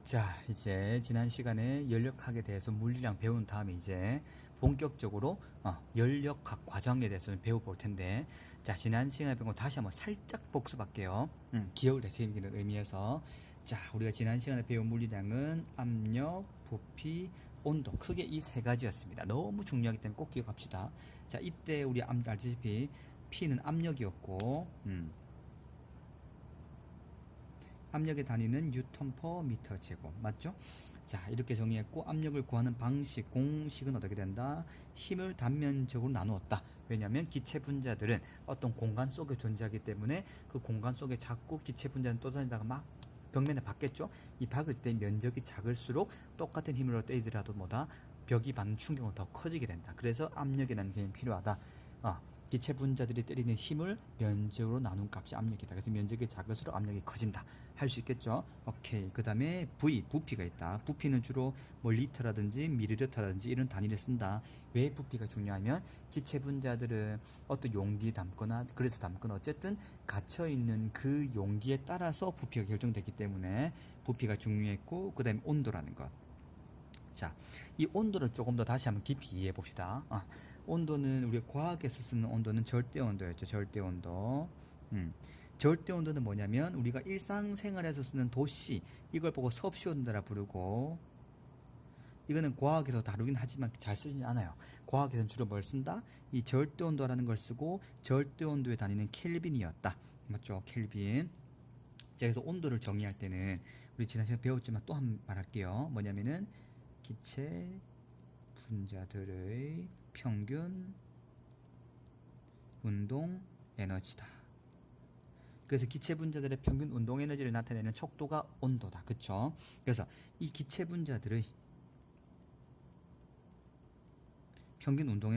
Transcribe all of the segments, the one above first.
자, 이제 지난 시간에 연력학에 대해서 물리량 배운 다음에 이제 본격적으로 연력학 과정에 대해서 배워볼 텐데, 자, 지난 시간에 배운 거 다시 한번 살짝 복습할게요. 기억을 되새기는 의미에서. 자, 우리가 지난 시간에 배운 물리량은 압력, 부피, 온도, 크게 이 세 가지였습니다. 너무 중요하기 때문에 꼭 기억합시다. 자, 이때 우리 알다시피 P는 압력이었고, 압력의 단위는 뉴턴 퍼 미터 제곱, 맞죠? 자, 이렇게 정의했고, 압력을 구하는 방식, 공식은 어떻게 된다? 힘을 단면적으로 나누었다. 왜냐하면 기체 분자들은 어떤 공간 속에 존재하기 때문에 그 공간 속에 자꾸 기체 분자는 떠다니다가 막 벽면에 박겠죠? 이 박을 때 면적이 작을수록 똑같은 힘으로 때리더라도 뭐다? 벽이 받는 충격은 더 커지게 된다. 그래서 압력이라는 개념이 필요하다. 기체 분자들이 때리는 힘을 면적으로 나눈 값이 압력이다. 그래서 면적이 작을수록 압력이 커진다. 할 수 있겠죠? 오케이. 그 다음에 부피가 있다. 부피는 주로 뭐 리터라든지 밀리리터라든지 이런 단위를 쓴다. 왜 부피가 중요하면 기체 분자들은 어떤 용기에 담거나 그래서 담거나 어쨌든 갇혀있는 그 용기에 따라서 부피가 결정되기 때문에 부피가 중요했고, 그 다음에 온도라는 것. 자, 이 온도를 조금 더 다시 한번 깊이 이해해 봅시다. 온도는 우리가 과학에서 쓰는 온도는 절대 온도였죠. 절대 온도. 절대 온도는 뭐냐면 우리가 일상생활에서 쓰는 도시, 이걸 보고 섭씨 온도라 부르고, 이거는 과학에서 다루긴 하지만 잘 쓰진 않아요. 과학에서는 주로 뭘 쓴다? 이 절대 온도라는 걸 쓰고 절대 온도의 단위는 켈빈이었다. 맞죠? 켈빈. 자, 그래서 온도를 정의할 때는 우리 지난 시간에 배웠지만 또 한 번 말할게요. 뭐냐면은 기체 분자들의 평균 운동 에너지다. 그래서 기체 분자들의 평균 운동 에너지를 나타내는 척도가 온도다. 그쵸? 그래서 이 기체 분자들의 평균 운동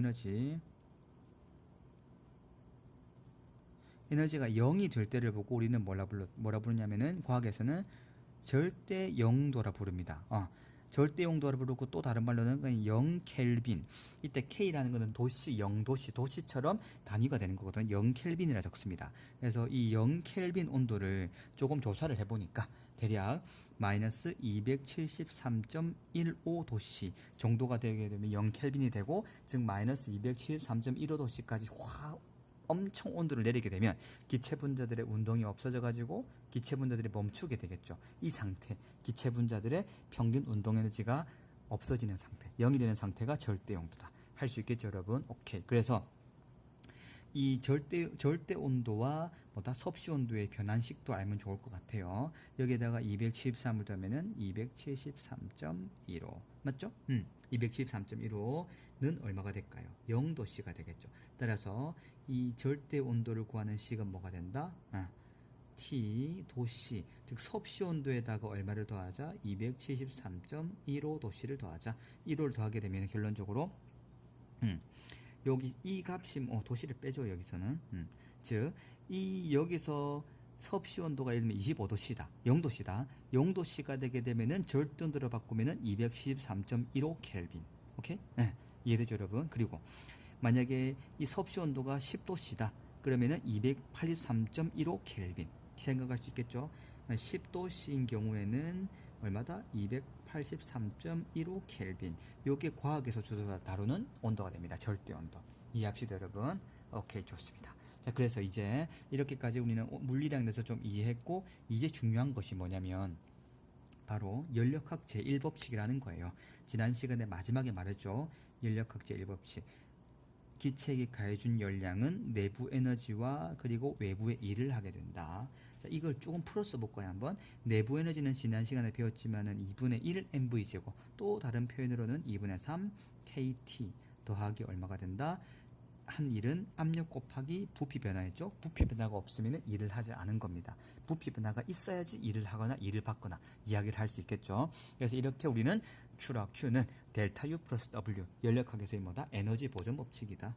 에너지가 0이 될 때를 보고 우리는 뭐라 부르냐면은 과학에서는 절대 영도라 부릅니다. 절대 영도라 부르고, 또 다른 말로는 0 켈빈. 이때 K라는 것은 도시, 0도시, 도시처럼 단위가 되는 거거든요. 0 켈빈이라 적습니다. 그래서 이 0 켈빈 온도를 조금 조사를 해보니까 대략 마이너스 273.15 도시 정도가 되게 되면 0 켈빈이 되고, 즉 마이너스 273.15 도시까지 엄청 온도를 내리게 되면 기체 분자들의 운동이 없어져 가지고 기체 분자들이 멈추게 되겠죠. 이 상태, 기체 분자들의 평균 운동 에너지가 없어지는 상태, 0이 되는 상태가 절대 영도다. 할 수 있겠죠, 여러분? 오케이. 그래서 이 절대 온도와 뭐다 섭씨 온도의 변환식도 알면 좋을 것 같아요. 여기에다가 273을 더하면은 273.15 맞죠? 273.15는 얼마가 될까요? 0도씨가 되겠죠. 따라서 이 절대 온도를 구하는 식은 뭐가 된다? T 도씨, 즉 섭씨 온도에다가 얼마를 더하자? 273.15 도씨를 더하자. 1호를 더하게 되면 결론적으로 여기 이 값이 도시를 빼줘. 여기서는 즉 이 여기서 섭씨 온도가 예를 들면 25도씨다 0도씨다 0도씨가 되게 되면은 절대 온도로 바꾸면은 213.15 켈빈. 오케이? 네, 이해되죠, 여러분? 그리고 만약에 이 섭씨 온도가 10도씨다 그러면은 283.15 켈빈. 생각할 수 있겠죠? 10도씨인 경우에는 얼마다? 283.15 켈빈. 요게 과학에서 주로 다루는 온도가 됩니다. 절대 온도. 이해합시다, 여러분? 오케이, 좋습니다. 자, 그래서 이제 이렇게까지 우리는 물리량에 대해서 좀 이해했고, 이제 중요한 것이 뭐냐면 바로 연력학 제1법칙이라는 거예요. 지난 시간에 마지막에 말했죠. 연력학 제1법칙. 기체에게 가해준 열량은 내부 에너지와 그리고 외부의 일을 하게 된다. 자, 이걸 조금 풀어서 볼까요, 한번? 내부 에너지는 지난 시간에 배웠지만은 2분의 1 mv제곱, 또 다른 표현으로는 2분의 3 kT 더하기 얼마가 된다? 한 일은 압력 곱하기 부피 변화였죠. 부피 변화가 없으면 일을 하지 않은 겁니다. 부피 변화가 있어야지 일을 하거나 일을 받거나 이야기를 할 수 있겠죠. 그래서 이렇게 우리는 Q는 델타 U 플러스 W, 연력학에서의 뭐다? 에너지 보존 법칙이다.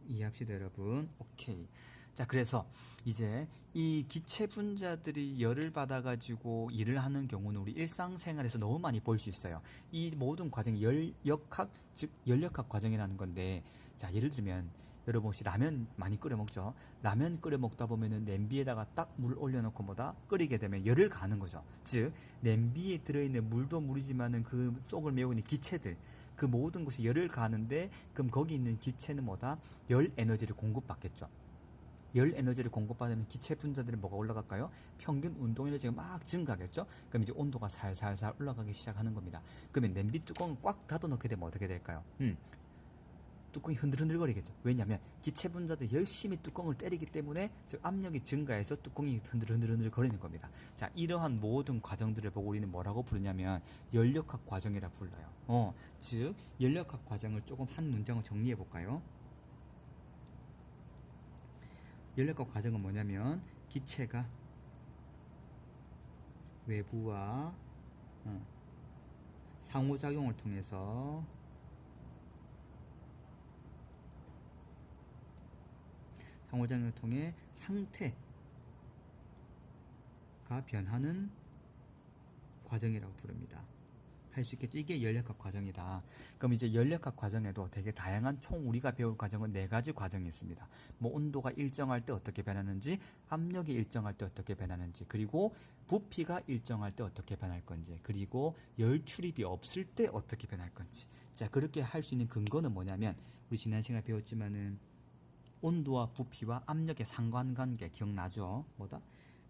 이해합시다, 여러분. 오케이. 자, 그래서 이제 이 기체 분자들이 열을 받아가지고 일을 하는 경우는 우리 일상생활에서 너무 많이 볼 수 있어요. 이 모든 과정이 연력학, 즉 연력학 과정이라는 건데, 자, 예를 들면 여러분 혹시 라면 많이 끓여 먹죠? 라면 끓여 먹다 보면은 냄비에다가 딱 물 올려놓고 뭐다 끓이게 되면 열을 가하는 거죠. 즉 냄비에 들어있는 물도 물이지만은 그 속을 메우는 기체들, 그 모든 것이 열을 가하는데, 그럼 거기 있는 기체는 뭐다? 열 에너지를 공급받겠죠. 열 에너지를 공급받으면 기체 분자들은 뭐가 올라갈까요? 평균 운동 에너지가 막 증가하겠죠? 그럼 이제 온도가 살살살 올라가기 시작하는 겁니다. 그러면 냄비 뚜껑을 꽉 닫아 놓게 되면 어떻게 될까요? 뚜껑이 흔들흔들거리겠죠. 왜냐하면 기체 분자들이 열심히 뚜껑을 때리기 때문에 압력이 증가해서 뚜껑이 흔들흔들 거리는 겁니다. 자, 이러한 모든 과정들을 보고 우리는 뭐라고 부르냐면 연력학 과정이라 불러요. 즉 연력학 과정을 조금 한 문장으로 정리해 볼까요? 연력학 과정은 뭐냐면 기체가 외부와 상호작용을 통해서 상호작용을 통해 상태가 변하는 과정이라고 부릅니다. 할 수 있겠죠. 이게 연력학 과정이다. 그럼 이제 연력학 과정에도 되게 다양한 총 우리가 배울 과정은 4가지 과정이 있습니다. 뭐 온도가 일정할 때 어떻게 변하는지, 압력이 일정할 때 어떻게 변하는지, 그리고 부피가 일정할 때 어떻게 변할 건지, 그리고 열 출입이 없을 때 어떻게 변할 건지. 자, 그렇게 할 수 있는 근거는 뭐냐면 우리 지난 시간에 배웠지만은 온도와 부피와 압력의 상관관계 기억나죠? 뭐다?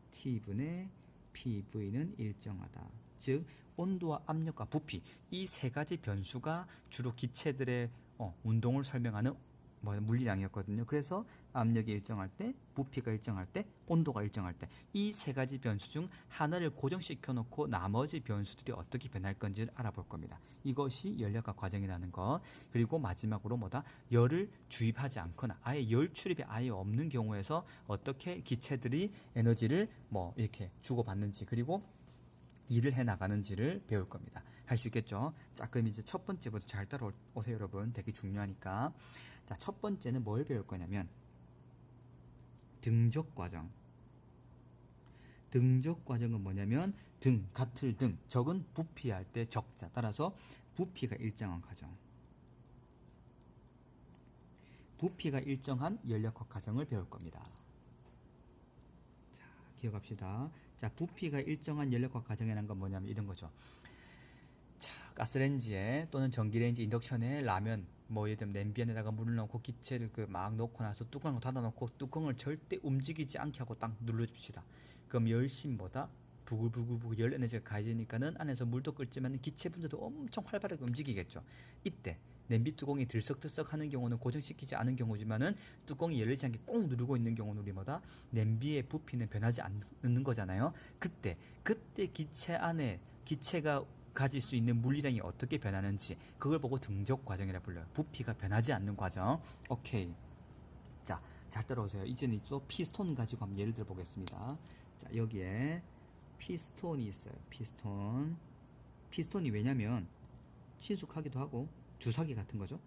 T분의 PV는 일정하다. 즉 온도와 압력과 부피, 이 3가지 변수가 주로 기체들의 운동을 설명하는 물리량이었거든요. 그래서 압력이 일정할 때, 부피가 일정할 때, 온도가 일정할 때, 이 3가지 변수 중 하나를 고정시켜 놓고 나머지 변수들이 어떻게 변할 건지를 알아볼 겁니다. 이것이 연력학 과정이라는 것. 그리고 마지막으로 뭐다? 열을 주입하지 않거나 아예 열 출입이 아예 없는 경우에서 어떻게 기체들이 에너지를 이렇게 주고받는지, 그리고 일을 해 나가는지를 배울 겁니다. 할 수 있겠죠? 자, 그럼 이제 첫 번째부터 잘 따라오세요, 여러분. 되게 중요하니까. 자, 첫 번째는 뭘 배울 거냐면 등적 과정. 등적 과정은 뭐냐면 등, 같을 등, 적은 부피할 때 적자. 따라서 부피가 일정한 과정. 부피가 일정한 연력학 과정을 배울 겁니다. 자, 기억합시다. 자, 부피가 일정한 연력학 과정이라는 건 뭐냐면 이런 거죠. 자, 가스레인지에 또는 전기레인지, 인덕션에 라면, 예를 들면 냄비 안에다가 물을 넣고 기체를 막 넣고 나서 뚜껑을 닫아놓고 뚜껑을 절대 움직이지 않게 하고 딱 눌러줍시다. 그럼 열심보다 부글부글 열 에너지가 가해지니까는 안에서 물도 끓지만 기체 분자도 엄청 활발하게 움직이겠죠. 이때 냄비 뚜껑이 들썩들썩 하는 경우는 고정시키지 않은 경우지만은 뚜껑이 열리지 않게 꼭 누르고 있는 경우는 우리 냄비의 부피는 변하지 않는 거잖아요. 그때 기체 안에 기체가 가질 수 있는 물리량이 어떻게 변하는지 그걸 보고 등적 과정이라 불러요. 부피가 변하지 않는 과정. 오케이. 자, 잘 따라오세요. 이제는 또 피스톤 가지고 한번 예를 들어 보겠습니다. 자, 여기에 피스톤이 있어요. 피스톤이 왜냐면 친숙하기도 하고 주사기 같은 거죠.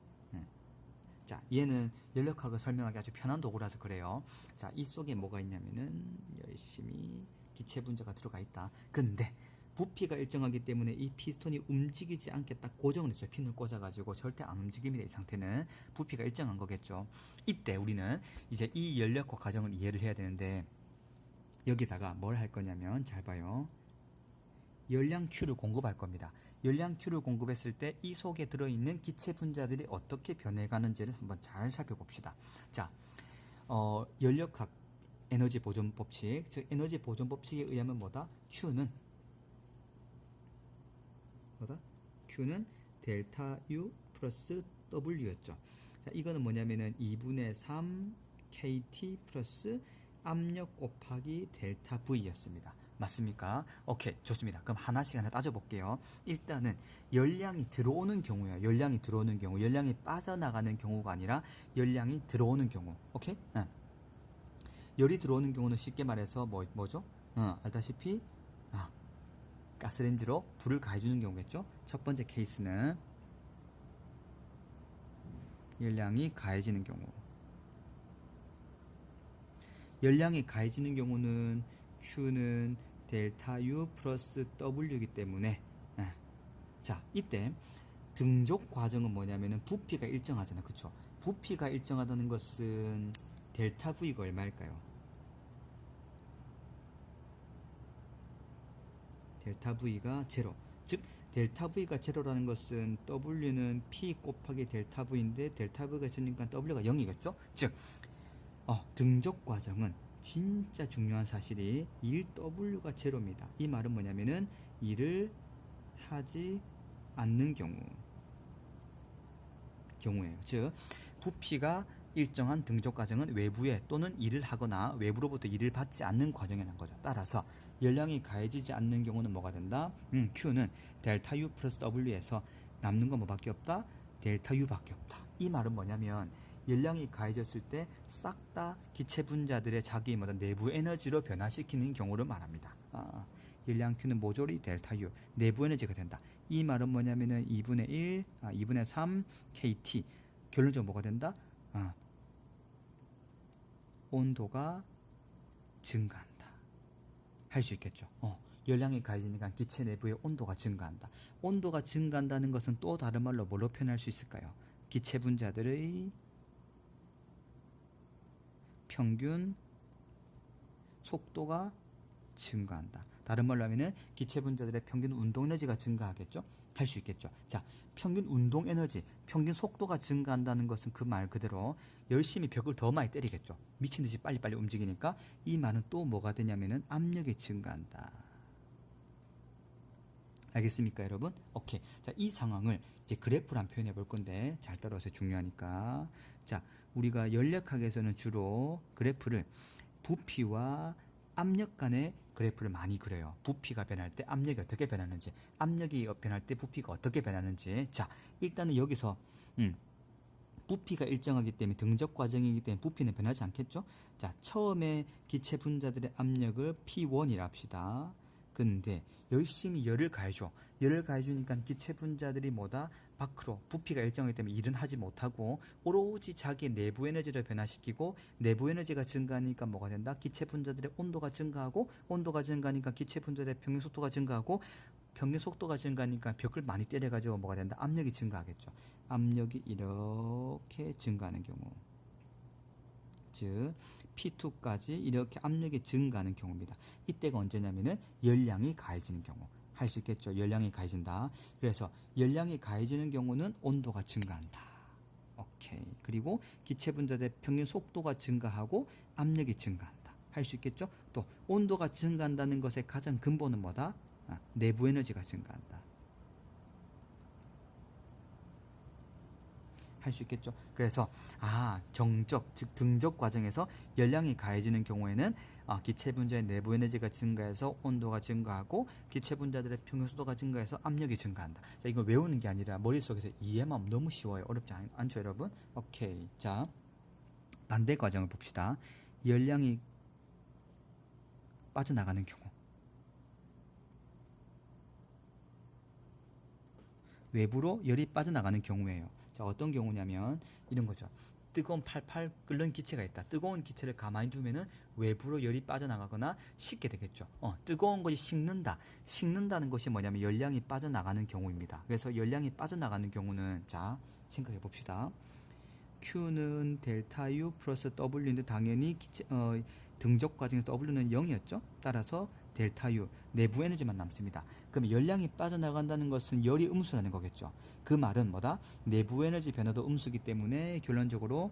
자, 얘는 연력학을 설명하기 아주 편한 도구라서 그래요. 자, 이 속에 뭐가 있냐면은 열심히 기체 분자가 들어가 있다. 근데 부피가 일정하기 때문에 이 피스톤이 움직이지 않게 딱 고정을 했어요. 핀을 꽂아가지고 절대 안 움직입니다. 이 상태는 부피가 일정한 거겠죠. 이때 우리는 이제 이 연력학 과정을 이해를 해야 되는데 여기다가 뭘 할 거냐면 잘 봐요. 열량 Q를 공급할 겁니다. 열량 Q를 공급했을 때 이 속에 들어있는 기체 분자들이 어떻게 변해가는지를 한번 잘 살펴봅시다. 자, 연력학 에너지 보존 법칙, 즉 에너지 보존 법칙에 의하면 Q는 델타 U 플러스 W였죠. 자, 이거는 뭐냐면은 2분의 3 KT 플러스 압력 곱하기 델타 V였습니다. 맞습니까? 오케이, 좋습니다. 그럼 하나씩 하나 따져볼게요. 일단은 열량이 들어오는 경우예요. 열량이 들어오는 경우, 열량이 빠져나가는 경우가 아니라 열량이 들어오는 경우. 오케이? 열이 들어오는 경우는 쉽게 말해서 뭐죠? 알다시피 가스레인지로 불을 가해주는 경우겠죠. 첫 번째 케이스는 열량이 가해지는 경우. 열량이 가해지는 경우는 Q는 델타 U 플러스 W이기 때문에 자, 이때 등적 과정은 뭐냐면은 부피가 일정하잖아. 그쵸? 부피가 일정하다는 것은 델타 V가 얼마일까요? 델타 V가 제로. 즉 델타 V가 제로라는 것은 W는 P 곱하기 델타 V인데 델타 V가 제로니까 W가 0이겠죠? 즉 등적 과정은 진짜 중요한 사실이 1W가 제로입니다. 이 말은 뭐냐면은 일을 하지 않는 경우예요. 즉 부피가 일정한 등적 과정은 외부에 또는 일을 하거나 외부로부터 일을 받지 않는 과정에 난 거죠. 따라서 열량이 가해지지 않는 경우는 뭐가 된다? Q는 델타 U 플러스 W에서 남는 건 뭐밖에 없다? 델타 U밖에 없다. 이 말은 뭐냐면 열량이 가해졌을 때 싹 다 기체 분자들의 자기 내부 에너지로 변화시키는 경우를 말합니다. 열량 Q는 모조리 델타 U 내부 에너지가 된다. 이 말은 뭐냐면은 2분의 1, 2분의 3 KT 결론적으로 뭐가 된다? 온도가 증가한다. 할 수 있겠죠. 열량이 가해지니까 기체 내부의 온도가 증가한다. 온도가 증가한다는 것은 또 다른 말로 뭘로 표현할 수 있을까요? 기체 분자들의 평균 속도가 증가한다. 다른 말로 하면은 기체 분자들의 평균 운동 에너지가 증가하겠죠? 할 수 있겠죠. 자, 평균 운동 에너지, 평균 속도가 증가한다는 것은 그 말 그대로 열심히 벽을 더 많이 때리겠죠. 미친 듯이 빨리빨리 움직이니까 이 말은 또 뭐가 되냐면은 압력이 증가한다. 알겠습니까, 여러분? 오케이. 자, 이 상황을 이제 그래프로 한번 표현해 볼 건데 잘 따라오세요. 중요하니까. 자, 우리가 연력학에서는 주로 그래프를 부피와 압력 간의 그래프를 많이 그려요. 부피가 변할 때 압력이 어떻게 변하는지, 압력이 변할 때 부피가 어떻게 변하는지. 자, 일단은 여기서 부피가 일정하기 때문에 등적 과정이기 때문에 부피는 변하지 않겠죠? 자, 처음에 기체 분자들의 압력을 P1이라 합시다. 근데 열심히 열을 가해줘. 열을 가해주니까 기체 분자들이 뭐다? 밖으로 부피가 일정하기 때문에 일은 하지 못하고 오로지 자기 내부 에너지를 변화시키고 내부 에너지가 증가하니까 뭐가 된다? 기체 분자들의 온도가 증가하고 온도가 증가하니까 기체 분자들의 평균 속도가 증가하고 평균 속도가 증가하니까 벽을 많이 때려가지고 뭐가 된다? 압력이 증가하겠죠. 압력이 이렇게 증가하는 경우, 즉 P2까지 이렇게 압력이 증가하는 경우입니다. 이때가 언제냐면은 열량이 가해지는 경우. 할 수 있겠죠. 열량이 가해진다. 그래서 열량이 가해지는 경우는 온도가 증가한다. 오케이. 그리고 기체 분자들의 평균 속도가 증가하고 압력이 증가한다. 할 수 있겠죠. 또 온도가 증가한다는 것의 가장 근본은 뭐다? 내부 에너지가 증가한다. 할 수 있겠죠. 그래서 정적, 즉 등적 과정에서 열량이 가해지는 경우에는 기체 분자의 내부 에너지가 증가해서 온도가 증가하고 기체 분자들의 평균 속도가 증가해서 압력이 증가한다. 자, 이거 외우는 게 아니라 머릿속에서 이해만 하면 너무 쉬워요. 어렵지 않죠, 여러분? 오케이. 자, 반대 과정을 봅시다. 열량이 빠져나가는 경우. 외부로 열이 빠져나가는 경우예요. 자, 어떤 경우냐면 이런 거죠. 뜨거운 팔팔 끓는 기체가 있다. 뜨거운 기체를 가만히 두면은 외부로 열이 빠져나가거나 식게 되겠죠. 뜨거운 것이 식는다. 식는다는 것이 뭐냐면 열량이 빠져나가는 경우입니다. 그래서 열량이 빠져나가는 경우는 자, 생각해 봅시다. Q는 델타 U 플러스 W인데 당연히 등적 과정에서 W는 0이었죠. 따라서 델타 U 내부 에너지만 남습니다. 그럼 열량이 빠져나간다는 것은 열이 음수라는 거겠죠. 그 말은 뭐다? 내부 에너지 변화도 음수기 때문에 결론적으로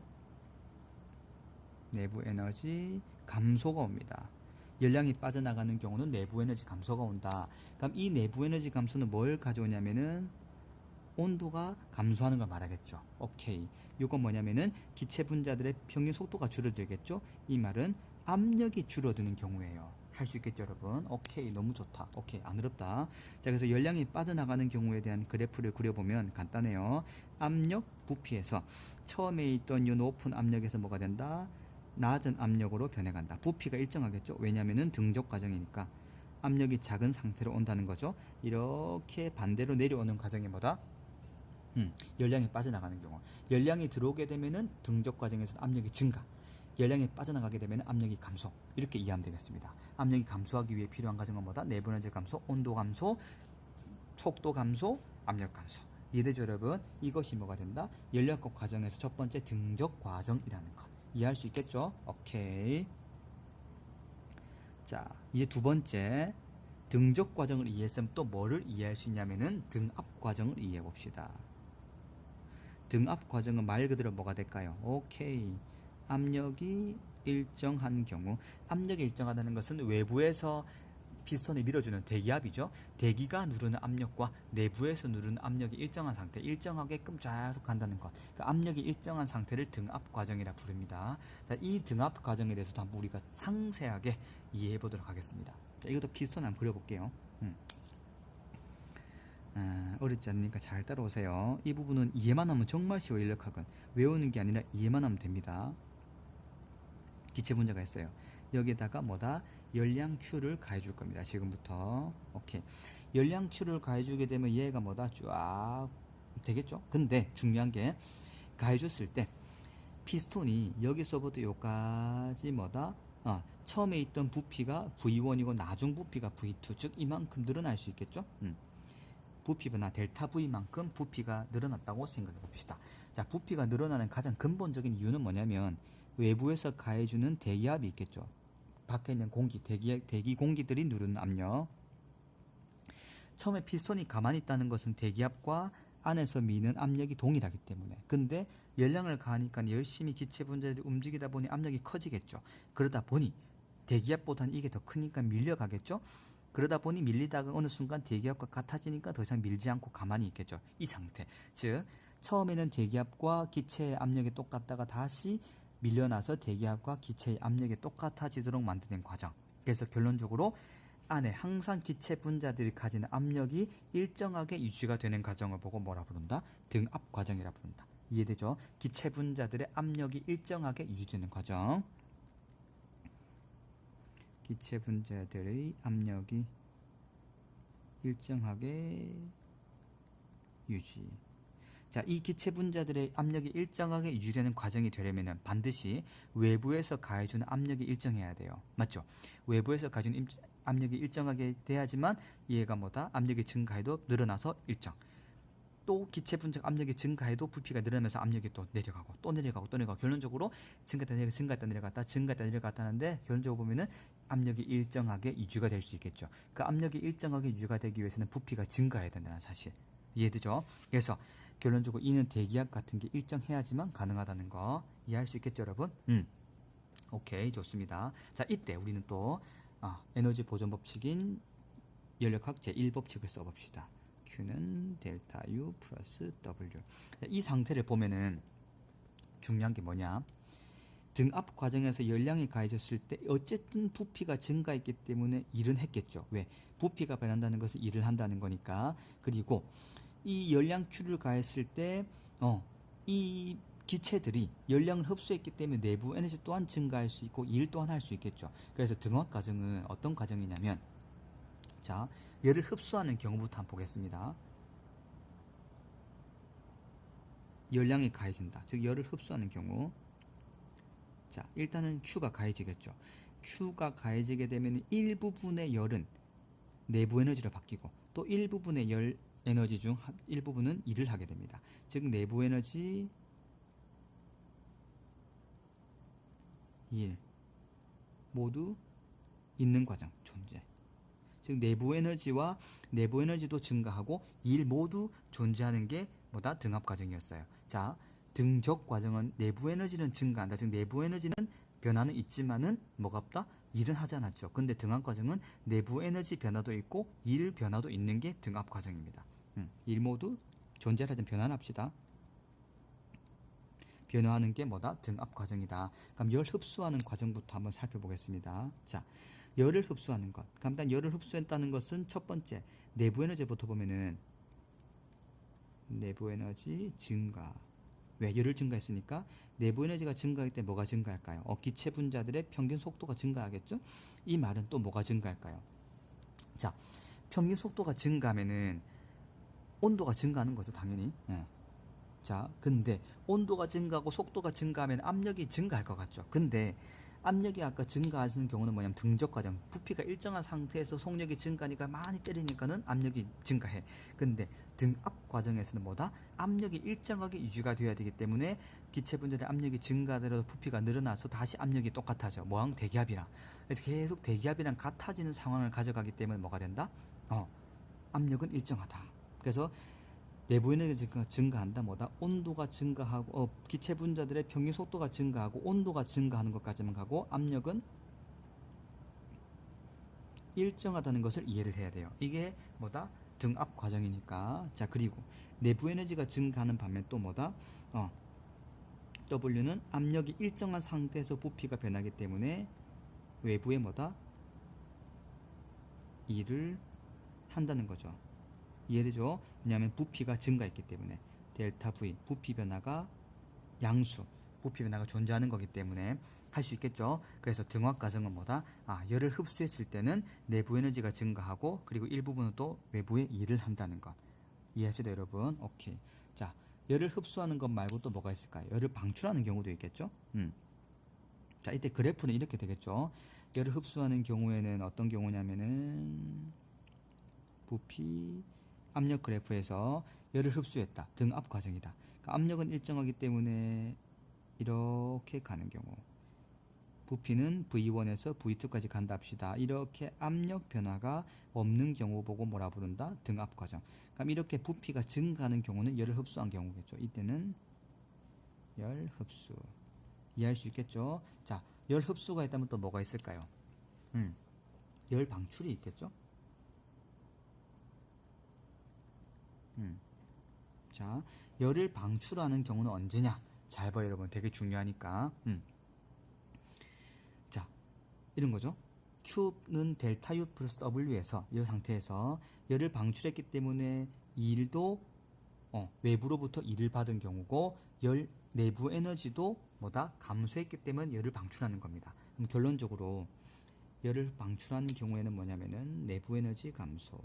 내부 에너지 감소가 옵니다. 열량이 빠져나가는 경우는 내부 에너지 감소가 온다. 그럼 이 내부 에너지 감소는 뭘 가져오냐면은 온도가 감소하는 걸 말하겠죠. 오케이. 이건 뭐냐면은 기체 분자들의 평균 속도가 줄어들겠죠. 이 말은 압력이 줄어드는 경우예요. 할 수 있겠죠, 여러분? 오케이. 너무 좋다. 오케이. 안 어렵다. 자, 그래서 열량이 빠져나가는 경우에 대한 그래프를 그려보면 간단해요. 압력, 부피에서 처음에 있던 이 높은 압력에서 뭐가 된다? 낮은 압력으로 변해간다. 부피가 일정하겠죠. 왜냐면은 등적 과정이니까 압력이 작은 상태로 온다는 거죠. 이렇게 반대로 내려오는 과정이 뭐다? 열량이 빠져나가는 경우. 열량이 들어오게 되면은 등적 과정에서 압력이 증가. 열량이 빠져나가게 되면 압력이 감소. 이렇게 이해하면 되겠습니다. 압력이 감소하기 위해 필요한 과정은 뭐다? 내부 에너지 감소, 온도 감소, 속도 감소, 압력 감소. 이해되죠 여러분? 이것이 뭐가 된다? 연료학급 과정에서 첫 번째 등적 과정이라는 것. 이해할 수 있겠죠? 오케이. 자, 이제 두 번째 등적 과정을 이해했으면 또 뭐를 이해할 수 있냐면은 등압 과정을 이해해 봅시다. 등압 과정은 말 그대로 뭐가 될까요? 오케이. 압력이 일정한 경우, 압력이 일정하다는 것은 외부에서 피스톤을 밀어주는 대기압이죠. 대기가 누르는 압력과 내부에서 누르는 압력이 일정한 상태, 일정하게끔 계속 간다는 것. 그 압력이 일정한 상태를 등압 과정이라 부릅니다. 자, 이 등압 과정에 대해서도 한번 우리가 상세하게 이해해 보도록 하겠습니다. 자, 이것도 피스톤 한번 그려볼게요. 어렵지 않으니까 잘 따라오세요. 이 부분은 이해만 하면 정말 쉬워. 인력학은 외우는 게 아니라 이해만 하면 됩니다. 기체 분자가 있어요. 여기에다가 뭐다? 열량 Q를 가해줄 겁니다. 지금부터. 오케이. 열량 Q를 가해주게 되면 얘가 뭐다? 쫙 되겠죠? 근데 중요한 게 가해줬을 때 피스톤이 여기서부터 여기까지 뭐다? 처음에 있던 부피가 V1이고 나중 부피가 V2, 즉 이만큼 늘어날 수 있겠죠? 부피나 델타 V만큼 부피가 늘어났다고 생각해 봅시다. 자, 부피가 늘어나는 가장 근본적인 이유는 뭐냐면 외부에서 가해주는 대기압이 있겠죠. 밖에 있는 공기, 대기 공기들이 누르는 압력. 처음에 피스톤이 가만히 있다는 것은 대기압과 안에서 미는 압력이 동일하기 때문에. 근데 열량을 가하니까 열심히 기체 분자들이 움직이다 보니 압력이 커지겠죠. 그러다 보니 대기압보다는 이게 더 크니까 밀려가겠죠. 그러다 보니 밀리다가 어느 순간 대기압과 같아지니까 더 이상 밀지 않고 가만히 있겠죠. 이 상태. 즉 처음에는 대기압과 기체의 압력이 똑같다가 다시 밀려나서 대기압과 기체의 압력이 똑같아지도록 만드는 과정. 그래서 결론적으로 안에 항상 기체 분자들이 가지는 압력이 일정하게 유지가 되는 과정을 보고 뭐라 부른다? 등압 과정이라 부른다. 이해되죠? 기체 분자들의 압력이 일정하게 유지되는 과정. 기체 분자들의 압력이 일정하게 유지. 자, 이 기체 분자들의 압력이 일정하게 유지되는 과정이 되려면 반드시 외부에서 가해주는 압력이 일정해야 돼요. 맞죠? 외부에서 가해주는 압력이 일정하게 돼야지만 얘가 뭐다? 압력이 증가해도 늘어나서 일정. 또 기체 분자 압력이 증가해도 부피가 늘어나면서 압력이 또 내려가고 또 내려가고 또 내려가고 결론적으로 증가했다 내려갔다 하는데 결론적으로 보면은 압력이 일정하게 유지가 될 수 있겠죠. 그 압력이 일정하게 유지가 되기 위해서는 부피가 증가해야 된다는 사실. 이해되죠? 그래서 결론적으로 이는 대기압 같은 게 일정해야지만 가능하다는 거 이해할 수 있겠죠, 여러분? 오케이, 좋습니다. 자, 이때 우리는 또 에너지 보존 법칙인 연력학 제1법칙을 써봅시다. Q는 델타 U 플러스 W. 이 상태를 보면은 중요한 게 뭐냐? 등압 과정에서 열량이 가해졌을 때 어쨌든 부피가 증가했기 때문에 일은 했겠죠. 왜? 부피가 변한다는 것은 일을 한다는 거니까. 그리고 이 열량 Q를 가했을 때 이 기체들이 열량을 흡수했기 때문에 내부 에너지 또한 증가할 수 있고 일 또한 할 수 있겠죠. 그래서 등압 과정은 어떤 과정이냐면, 자, 열을 흡수하는 경우부터 한번 보겠습니다. 열량이 가해진다. 즉 열을 흡수하는 경우. 자, 일단은 Q가 가해지겠죠. Q가 가해지게 되면 일부분의 열은 내부 에너지로 바뀌고 또 일부분의 열 에너지 중 일부분은 일을 하게 됩니다. 즉 내부 에너지 1 모두 있는 과정 존재. 즉 내부 에너지와 내부 에너지도 증가하고 일 모두 존재하는 게 뭐다? 등압 과정이었어요. 자, 등적 과정은 내부 에너지는 증가한다. 즉 내부 에너지는 변화는 있지만은 뭐가 없다? 일은 하지 않았죠. 근데 등압 과정은 내부 에너지 변화도 있고 일 변화도 있는 게 등압 과정입니다. 일 모두 존재하든 변화합시다. 변화하는 게 뭐다? 등압 과정이다. 그럼 열 흡수하는 과정부터 한번 살펴보겠습니다. 자, 열을 흡수하는 것. 그럼 일단 열을 흡수했다는 것은 첫 번째 내부 에너지부터 보면은 내부 에너지 증가. 왜? 열을 증가했으니까 내부 에너지가 증가할 때 뭐가 증가할까요? 기체 분자들의 평균 속도가 증가하겠죠? 이 말은 또 뭐가 증가할까요? 자, 평균 속도가 증가하면은 온도가 증가하는 거죠, 당연히. 자, 근데 온도가 증가하고 속도가 증가하면 압력이 증가할 것 같죠. 근데 압력이 아까 증가하시는 경우는 뭐냐면 등적 과정. 부피가 일정한 상태에서 속력이 증가하니까 많이 때리니까는 압력이 증가해. 근데 등압 과정에서는 뭐다? 압력이 일정하게 유지가 되어야 되기 때문에 기체 분자의 압력이 증가하더라도 부피가 늘어나서 다시 압력이 똑같아져. 뭐랑 대기압이랑. 그래서 계속 대기압이랑 같아지는 상황을 가져가기 때문에 뭐가 된다? 압력은 일정하다. 그래서 내부 에너지가 증가한다. 뭐다? 온도가 증가하고 기체 분자들의 평균 속도가 증가하고 온도가 증가하는 것까지만 가고 압력은 일정하다는 것을 이해를 해야 돼요. 이게 뭐다? 등압 과정이니까. 자, 그리고 내부 에너지가 증가하는 반면 또 뭐다? W는 압력이 일정한 상태에서 부피가 변하기 때문에 외부에 뭐다? 일을 한다는 거죠. 이해되죠? 왜냐하면 부피가 증가했기 때문에 델타 V 부피 변화가 양수 부피 변화가 존재하는 거기 때문에 할 수 있겠죠. 그래서 등압 과정은 뭐다? 열을 흡수했을 때는 내부 에너지가 증가하고 그리고 일부분은 또 외부에 일을 한다는 것 이해합시다 여러분. 오케이. 자, 열을 흡수하는 것 말고 또 뭐가 있을까요? 열을 방출하는 경우도 있겠죠. 자, 이때 그래프는 이렇게 되겠죠. 열을 흡수하는 경우에는 어떤 경우냐면은 부피 압력 그래프에서 열을 흡수했다. 등압 과정이다. 그러니까 압력은 일정하기 때문에 이렇게 가는 경우 부피는 V1에서 V2까지 간다 합시다. 이렇게 압력 변화가 없는 경우 보고 뭐라 부른다? 등압 과정. 그럼 이렇게 부피가 증가하는 경우는 열을 흡수한 경우겠죠. 이때는 열 흡수. 이해할 수 있겠죠? 자, 열 흡수가 있다면 또 뭐가 있을까요? 열 방출이 있겠죠? 자, 열을 방출하는 경우는 언제냐? 잘 봐요, 여러분. 되게 중요하니까. 자, 이런 거죠. Q는 델타 U 플러스 W에서 이 상태에서 열을 방출했기 때문에 일도 외부로부터 일을 받은 경우고 열 내부 에너지도 뭐다? 감소했기 때문에 열을 방출하는 겁니다. 그럼 결론적으로 열을 방출하는 경우에는 뭐냐면은 내부 에너지 감소.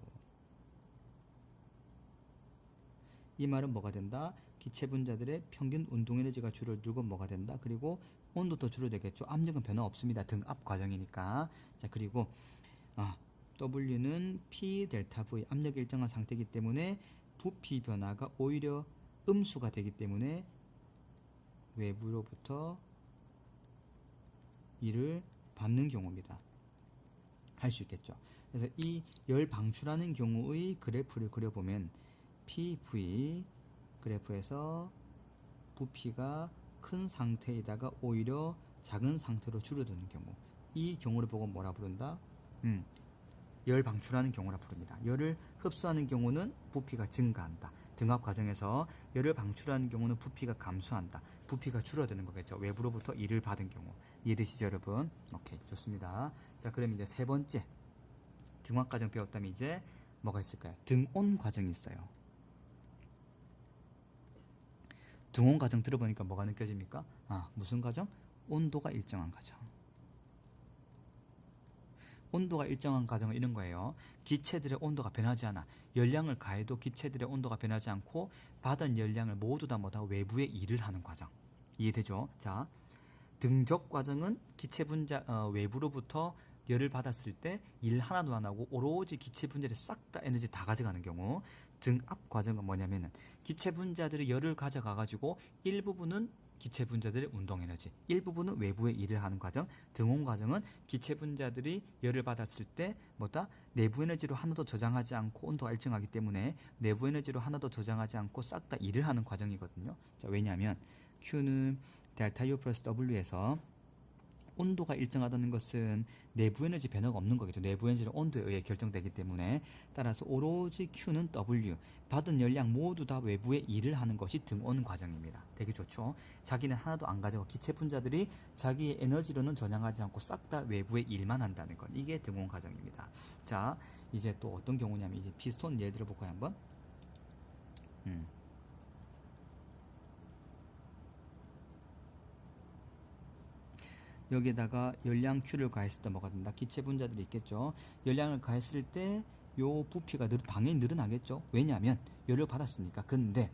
이 말은 뭐가 된다? 기체 분자들의 평균 운동 에너지가 줄어들고 뭐가 된다? 그리고 온도도 줄어들겠죠. 압력은 변화 없습니다. 등압 과정이니까. 자, 그리고 W는 P 델타 V 압력이 일정한 상태이기 때문에 부피 변화가 오히려 음수가 되기 때문에 외부로부터 일을 받는 경우입니다. 할 수 있겠죠. 그래서 이 열 방출하는 경우의 그래프를 그려보면 PV 그래프에서 부피가 큰 상태에다가 오히려 작은 상태로 줄어드는 경우 이 경우를 보고 뭐라 부른다? 열 방출하는 경우라 부릅니다. 열을 흡수하는 경우는 부피가 증가한다. 등압 과정에서 열을 방출하는 경우는 부피가 감소한다. 부피가 줄어드는 거겠죠. 외부로부터 일을 받은 경우. 이해되시죠 여러분? 오케이, 좋습니다. 자, 그럼 이제 세 번째 등압 과정 배웠다면 이제 뭐가 있을까요? 등온 과정이 있어요. 등온 과정 들어보니까 뭐가 느껴집니까? 무슨 과정? 온도가 일정한 과정. 온도가 일정한 과정은 이런 거예요. 기체들의 온도가 변하지 않아. 열량을 가해도 기체들의 온도가 변하지 않고 받은 열량을 모두 다 뭐다? 외부에 일을 하는 과정. 이해되죠? 자, 등적 과정은 기체 분자 외부로부터 열을 받았을 때 일 하나도 안 하고 오로지 기체 분자들이 싹 다 에너지 다 가져가는 경우. 등압 과정은 뭐냐면은 기체 분자들이 열을 가져가 가지고 일부분은 기체 분자들의 운동 에너지, 일부분은 외부에 일을 하는 과정. 등온 과정은 기체 분자들이 열을 받았을 때 뭐다? 내부 에너지로 하나도 저장하지 않고 온도가 일정하기 때문에 내부 에너지로 하나도 저장하지 않고 싹 다 일을 하는 과정이거든요. 자, 왜냐하면 Q는 델타 U 플러스 W에서 온도가 일정하다는 것은 내부 에너지 변화가 없는 거겠죠. 내부 에너지는 온도에 의해 결정되기 때문에 따라서 오로지 Q는 W 받은 열량 모두 다 외부에 일을 하는 것이 등온 과정입니다. 되게 좋죠. 자기는 하나도 안 가져고 기체 분자들이 자기의 에너지로는 저장하지 않고 싹 다 외부에 일만 한다는 것. 이게 등온 과정입니다. 자, 이제 또 어떤 경우냐면 이제 피스톤 예를 들어볼까요 한번? 여기에다가 열량 Q를 가했을 때 뭐가 된다? 기체 분자들이 있겠죠. 열량을 가했을 때 요 부피가 당연히 늘어나겠죠. 왜냐하면 열을 받았으니까. 근데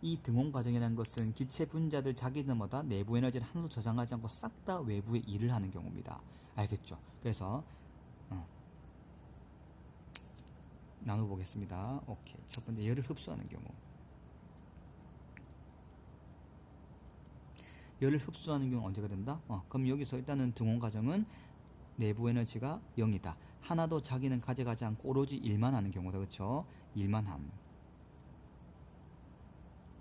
이 등온 과정이라는 것은 기체 분자들 자기는 뭐다 내부 에너지를 하나도 저장하지 않고 싹 다 외부에 일을 하는 경우입니다. 알겠죠? 그래서 나눠보겠습니다. 오케이. 첫 번째 열을 흡수하는 경우. 열을 흡수하는 경우 언제가 된다? 그럼 여기서 일단은 등온 과정은 내부 에너지가 0이다. 하나도 자기는 가져가지 않고 오로지 1만 하는 경우다. 그렇죠? 1만 함.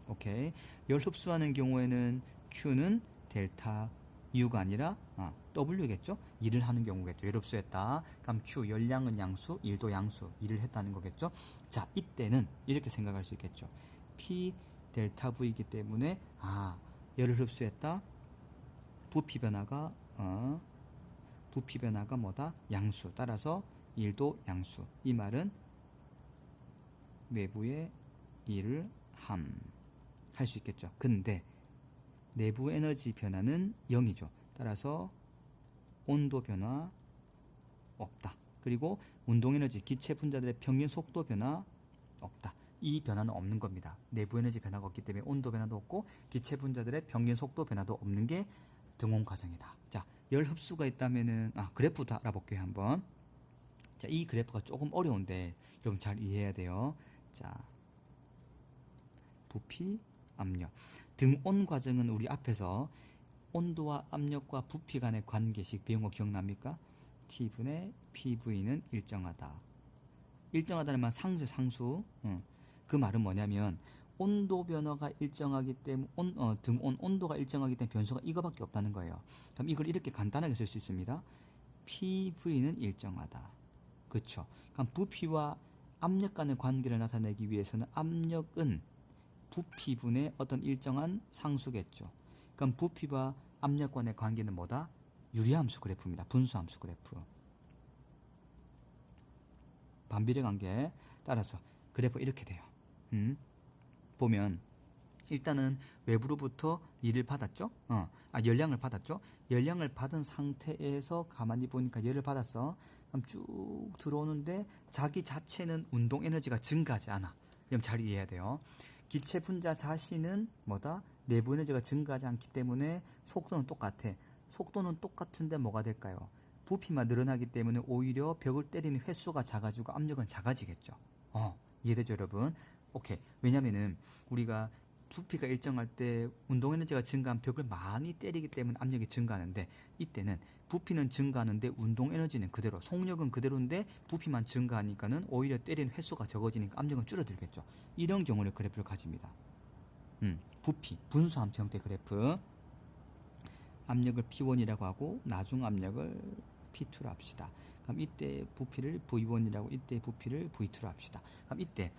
오케이. 열 흡수하는 경우에는 Q는 델타 U가 아니라 W겠죠? 일을 하는 경우겠죠. 열 흡수했다. 그럼 Q 열량은 양수, 일도 양수, 일을 했다는 거겠죠. 자, 이때는 이렇게 생각할 수 있겠죠. P 델타 V이기 때문에 열을 흡수했다. 부피 변화가 뭐다? 양수. 따라서 일도 양수. 이 말은 외부의 일을 할 수 있겠죠. 근데 내부 에너지 변화는 0이죠. 따라서 온도 변화 없다. 그리고 운동 에너지, 기체 분자들의 평균 속도 변화 없다. 이 변화는 없는 겁니다. 내부 에너지 변화가 없기 때문에 온도 변화도 없고 기체 분자들의 평균 속도 변화도 없는 게 등온 과정이다. 자, 열 흡수가 있다면은 그래프부터 알아볼게요. 한번. 자, 이 그래프가 조금 어려운데 여러분 잘 이해해야 돼요. 자, 부피, 압력. 등온 과정은 우리 앞에서 온도와 압력과 부피 간의 관계식 배운 거 기억납니까? T분의 PV는 일정하다. 일정하다는 말 상수. 그 말은 뭐냐면 온도 변화가 일정하기 때문에 등온 온도가 일정하기 때문에 변수가 이거밖에 없다는 거예요. 그럼 이걸 이렇게 간단하게 쓸 수 있습니다. PV는 일정하다. 그렇죠? 그럼 부피와 압력 간의 관계를 나타내기 위해서는 압력은 부피분의 어떤 일정한 상수겠죠. 그럼 부피와 압력 간의 관계는 뭐다? 유리함수 그래프입니다. 분수함수 그래프. 반비례 관계 따라서 그래프 이렇게 돼요. 보면 일단은 외부로부터 일을 받았죠. 열량을 받았죠. 열량을 받은 상태에서 가만히 보니까 열을 받았어. 그럼 쭉 들어오는데 자기 자체는 운동 에너지가 증가하지 않아. 그럼 잘 이해해야 돼요. 기체 분자 자신은 뭐다? 내부 에너지가 증가하지 않기 때문에 속도는 똑같아. 속도는 똑같은데 뭐가 될까요? 부피만 늘어나기 때문에 오히려 벽을 때리는 횟수가 작아지고 압력은 작아지겠죠. 이해되죠, 여러분? 오케이. 왜냐면은 우리가 부피가 일정할 때 운동 에너지가 증가한 벽을 많이 때리기 때문에 압력이 증가하는데 이때는 부피는 증가하는데 운동 에너지는 그대로, 속력은 그대로인데 부피만 증가하니까는 오히려 때리는 횟수가 적어지니까 압력은 줄어들겠죠. 이런 경우를 그래프를 가집니다. 부피, 분수함수 형태 그래프. 압력을 P1이라고 하고 나중 압력을 P2로 합시다. 그럼 이때 부피를 V1이라고 이때 부피를 V2로 합시다. 그럼 이때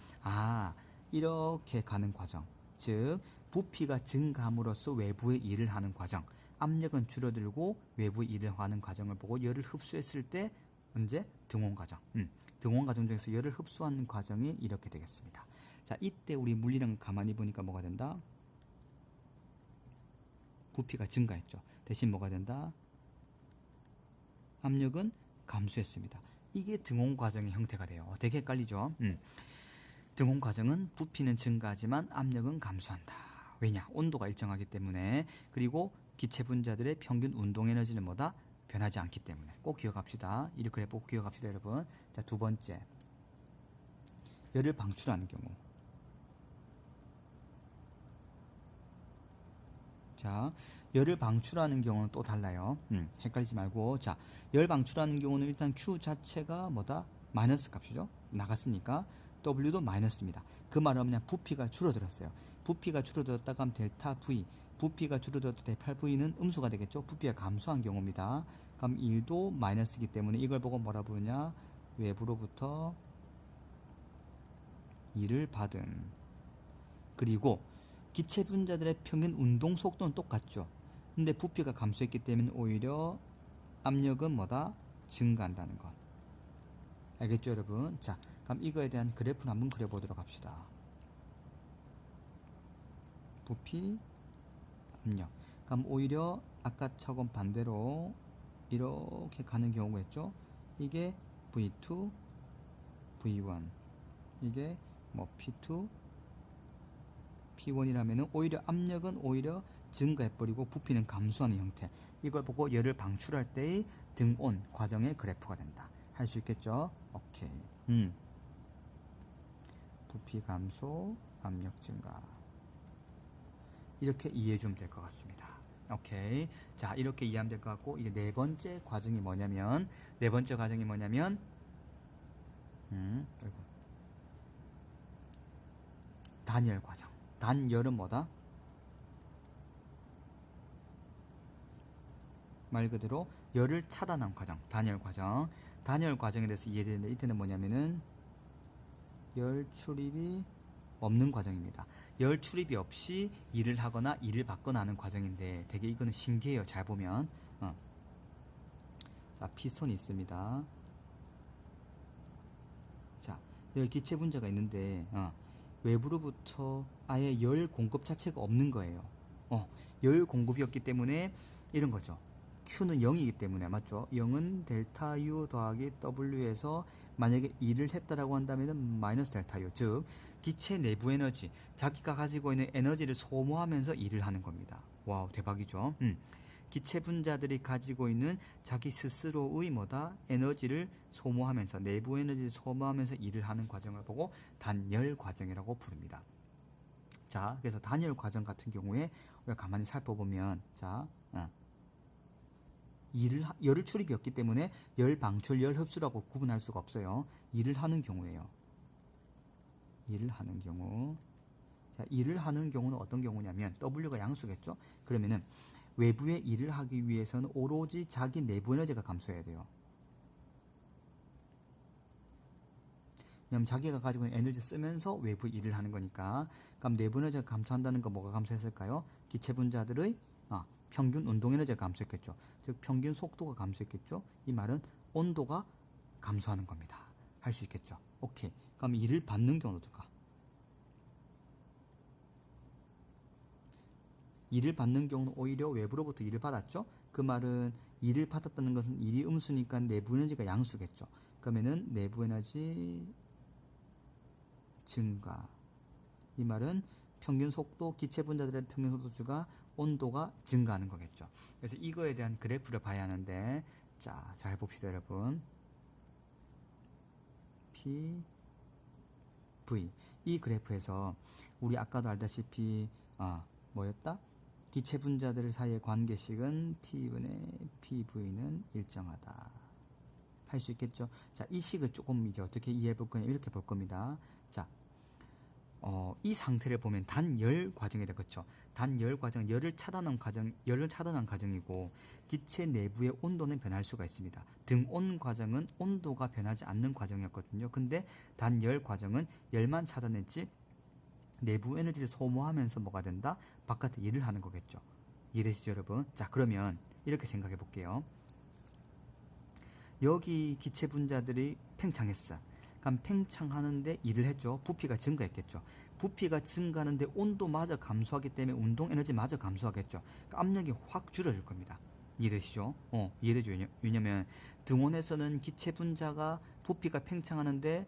이렇게 가는 과정. 즉 부피가 증가함으로써 외부의 일을 하는 과정, 압력은 줄어들고 외부의 일을 하는 과정을 보고 열을 흡수했을 때 언제? 등온 과정. 등온 과정 중에서 열을 흡수하는 과정이 이렇게 되겠습니다. 자, 이때 우리 물리량을 가만히 보니까 뭐가 된다? 부피가 증가했죠. 대신 뭐가 된다? 압력은 감소했습니다. 이게 등온 과정의 형태가 돼요. 되게 헷갈리죠? 등온 과정은 부피는 증가하지만 압력은 감소한다. 왜냐? 온도가 일정하기 때문에. 그리고 기체 분자들의 평균 운동 에너지는 뭐다? 변하지 않기 때문에. 꼭 기억합시다. 이렇게 꼭 기억합시다, 여러분. 자, 두 번째. 열을 방출하는 경우. 자, 열을 방출하는 경우는 또 달라요. 헷갈리지 말고. 자, 열 방출하는 경우는 일단 Q 자체가 뭐다? 마이너스 값이죠. 나갔으니까 W도 마이너스입니다. 그 말은 그냥 부피가 줄어들었어요. 부피가 줄어들었다가 하면 델타 V, 부피가 줄어들었다 델타 V는 음수가 되겠죠. 부피가 감소한 경우입니다. 그럼 1도 마이너스이기 때문에 이걸 보고 뭐라 부르냐? 외부로부터 일을 받은. 그리고 기체 분자들의 평균 운동 속도는 똑같죠. 근데 부피가 감소했기 때문에 오히려 압력은 뭐다? 증가한다는 것. 알겠죠, 여러분? 자, 그럼 이거에 대한 그래프를 한번 그려보도록 합시다. 부피, 압력. 그럼 오히려 아까처럼 반대로 이렇게 가는 경우가 있죠. 이게 V2, V1. 이게 뭐 P2, P1이라면은 오히려 압력은 오히려 증가해버리고 부피는 감소하는 형태. 이걸 보고 열을 방출할 때의 등온 과정의 그래프가 된다. 할 수 있겠죠? 오케이. 부피 감소, 압력 증가. 이렇게 이해해주면 될 것 같습니다. 오케이. 자, 이렇게 이해하면 될 것 같고, 이제 네 번째 과정이 뭐냐면, 단열 과정. 단열은 뭐다? 말 그대로 열을 차단한 과정, 단열 과정. 단열 과정에 대해서 이해되는데, 이때는 뭐냐면은 열 출입이 없는 과정입니다. 열 출입이 없이 일을 하거나 일을 받거나 하는 과정인데 되게 이거는 신기해요. 잘 보면. 자, 피스톤이 있습니다. 자, 여기 기체 분자가 있는데 외부로부터 아예 열 공급 자체가 없는 거예요. 열 공급이 없기 때문에 이런 거죠. Q는 0이기 때문에 맞죠? 0은 델타 U 더하기 W에서 만약에 일을 했다라고 한다면 마이너스 델타 U, 즉 기체 내부 에너지, 자기가 가지고 있는 에너지를 소모하면서 일을 하는 겁니다. 와우, 대박이죠? 기체 분자들이 가지고 있는 자기 스스로의 뭐다? 에너지를 소모하면서, 내부 에너지를 소모하면서 일을 하는 과정을 보고 단열 과정이라고 부릅니다. 자, 그래서 단열 과정 같은 경우에 우리가 가만히 살펴보면, 자, 열을 출입이 없기 때문에 열 방출, 열 흡수라고 구분할 수가 없어요. 일을 하는 경우예요. 일을 하는 경우. 자, 일을 하는 경우는 어떤 경우냐면 W가 양수겠죠? 그러면은 외부의 일을 하기 위해서는 오로지 자기 내부 에너지가 감소해야 돼요. 왜냐면 자기가 가지고 있는 에너지 쓰면서 외부 일을 하는 거니까. 그럼 내부 에너지가 감소한다는 건 뭐가 감소했을까요? 기체 분자들의 평균 운동 에너지가 감소했겠죠. 즉 평균 속도가 감소했겠죠. 이 말은 온도가 감소하는 겁니다. 할 수 있겠죠. 오케이. 그럼 일을 받는 경우는 어떨까? 일을 받는 경우는 오히려 외부로부터 일을 받았죠. 그 말은 일을 받았다는 것은 일이 음수니까 내부 에너지가 양수겠죠. 그러면은 내부 에너지 증가. 이 말은 평균 속도, 기체 분자들의 평균 속도수가 온도가 증가하는 거겠죠. 그래서 이거에 대한 그래프를 봐야 하는데, 자, 잘 봅시다, 여러분. P, V. 이 그래프에서 우리 아까도 알다시피 뭐였다? 기체 분자들 사이의 관계식은 T분의 PV는 일정하다. 할 수 있겠죠? 자, 이 식을 조금 이제 어떻게 이해해 볼 거냐, 이렇게 볼 겁니다. 자, 이 상태를 보면 단열 과정이다, 그렇죠? 단열 과정, 열을 차단한 과정이고 기체 내부의 온도는 변할 수가 있습니다. 등온 과정은 온도가 변하지 않는 과정이었거든요. 근데 단열 과정은 열만 차단했지 내부 에너지를 소모하면서 뭐가 된다? 바깥에 일을 하는 거겠죠. 이해되시죠, 여러분? 자, 그러면 이렇게 생각해 볼게요. 여기 기체 분자들이 팽창했어. 그럼 팽창하는데 일을 했죠. 부피가 증가했겠죠. 부피가 증가하는데 온도마저 감소하기 때문에 운동 에너지마저 감소하겠죠. 그러니까 압력이 확 줄어들 겁니다. 이해되시죠? 이해되죠? 왜냐면 등온에서는 기체 분자가 부피가 팽창하는데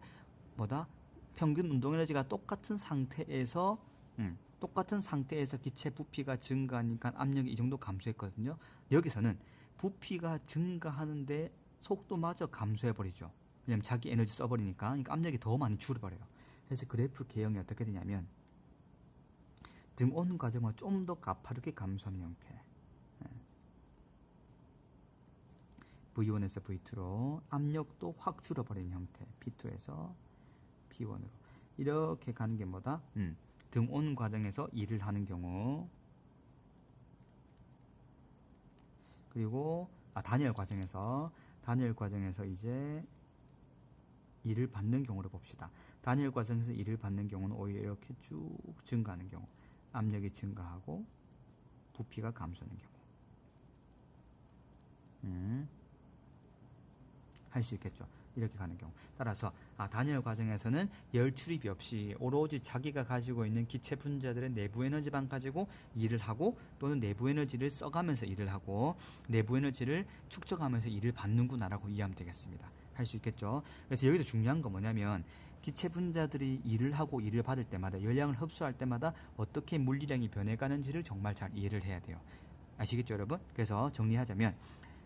뭐다? 평균 운동 에너지가 똑같은 상태에서 기체 부피가 증가하니까 압력이 이 정도 감소했거든요. 여기서는 부피가 증가하는데 속도마저 감소해버리죠. 왜냐면 자기 에너지 써버리니까. 그러니까 압력이 더 많이 줄어버려요. 그래서 그래프 개형이 어떻게 되냐면 등온 과정을 좀 더 가파르게 감소하는 형태. V1에서 V2로 압력도 확 줄어버리는 형태. P2에서 P1으로. 이렇게 가는 게 뭐다? 등온 과정에서 일을 하는 경우. 그리고 단열 과정에서 이제 일을 받는 경우를 봅시다. 단열 과정에서 일을 받는 경우는 오히려 이렇게 쭉 증가하는 경우. 압력이 증가하고 부피가 감소하는 경우. 할 수 있겠죠. 이렇게 가는 경우. 따라서 단열 과정에서는 열 출입이 없이 오로지 자기가 가지고 있는 기체 분자들의 내부 에너지만 가지고 일을 하고 또는 내부 에너지를 써가면서 일을 하고 내부 에너지를 축적하면서 일을 받는구나라고 이해하면 되겠습니다. 할 수 있겠죠. 그래서 여기서 중요한 건 뭐냐면 기체 분자들이 일을 하고 일을 받을 때마다 열량을 흡수할 때마다 어떻게 물리량이 변해가는지를 정말 잘 이해를 해야 돼요. 아시겠죠, 여러분? 그래서 정리하자면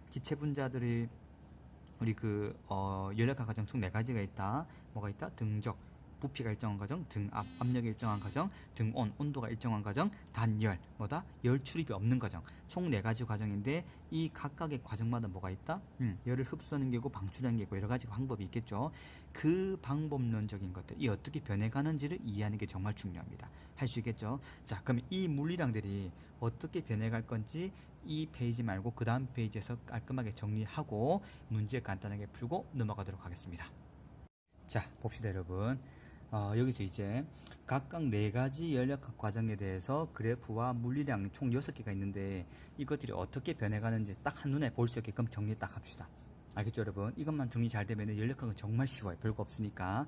기체 분자들이 우리 열역학 과정 총 4가지가 있다. 뭐가 있다? 등적, 부피가 일정한 과정, 등압, 압력이 일정한 과정, 등온, 온도가 일정한 과정, 단열, 뭐다? 열 출입이 없는 과정. 총 4가지 과정인데 이 각각의 과정마다 뭐가 있다? 열을 흡수하는 게고 방출하는 게고 여러 가지 방법이 있겠죠. 그 방법론적인 것들이 어떻게 변해가는지를 이해하는 게 정말 중요합니다. 할 수 있겠죠. 자, 그럼 이 물리량들이 어떻게 변해갈 건지 이 페이지 말고 그 다음 페이지에서 깔끔하게 정리하고 문제 간단하게 풀고 넘어가도록 하겠습니다. 자, 봅시다 여러분. 여기서 이제 각각 4가지 열역학 과정에 대해서 그래프와 물리량 총 6개가 있는데 이것들이 어떻게 변해가는지 딱 한눈에 볼 수 있게끔 정리 딱 합시다. 알겠죠 여러분? 이것만 정리 잘 되면 열역학은 정말 쉬워요. 별거 없으니까.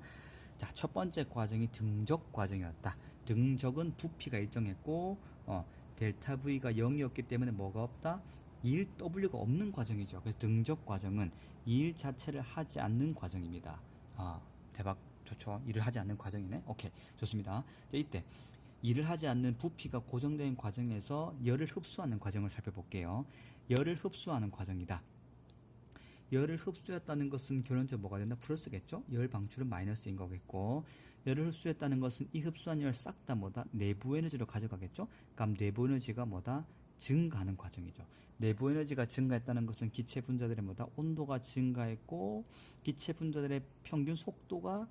자, 첫 번째 과정이 등적 과정이었다. 등적은 부피가 일정했고 델타 V가 0이었기 때문에 뭐가 없다? 1W가 없는 과정이죠. 그래서 등적 과정은 일 자체를 하지 않는 과정입니다. 대박 좋죠. 일을 하지 않는 과정이네. 오케이, 좋습니다. 자, 이때 일을 하지 않는 부피가 고정된 과정에서 열을 흡수하는 과정을 살펴볼게요. 열을 흡수하는 과정이다. 열을 흡수했다는 것은 결론적으로 뭐가 된다? 플러스겠죠? 열 방출은 마이너스인 거겠고, 열을 흡수했다는 것은 이 흡수한 열 싹 다 뭐다? 내부 에너지로 가져가겠죠? 그럼 내부 에너지가 뭐다? 증가하는 과정이죠. 내부 에너지가 증가했다는 것은 기체 분자들의 뭐다? 온도가 증가했고 기체 분자들의 평균 속도가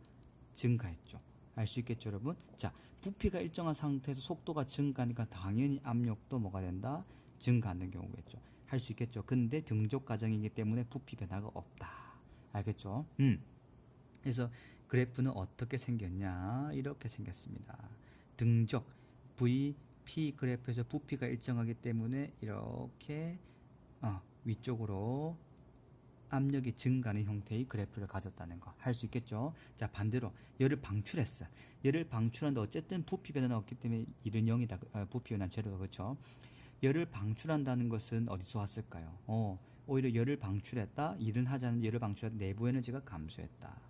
증가했죠. 알 수 있겠죠, 여러분? 자, 부피가 일정한 상태에서 속도가 증가하니까 당연히 압력도 뭐가 된다? 증가하는 경우겠죠. 할 수 있겠죠. 근데 등적 과정이기 때문에 부피 변화가 없다. 알겠죠? 그래서 그래프는 어떻게 생겼냐? 이렇게 생겼습니다. 등적 V, P 그래프에서 부피가 일정하기 때문에 이렇게 위쪽으로 압력이 증가하는 형태의 그래프를 가졌다는 거 할 수 있겠죠. 자, 반대로 열을 방출했어. 열을 방출하는데 어쨌든 부피 변화는 없기 때문에 일은 0이다. 부피 변화 제로다. 그렇죠. 열을 방출한다는 것은 어디서 왔을까요? 오히려 열을 방출했다. 일은 하지 않는 열을 방출했다. 내부 에너지가 감소했다.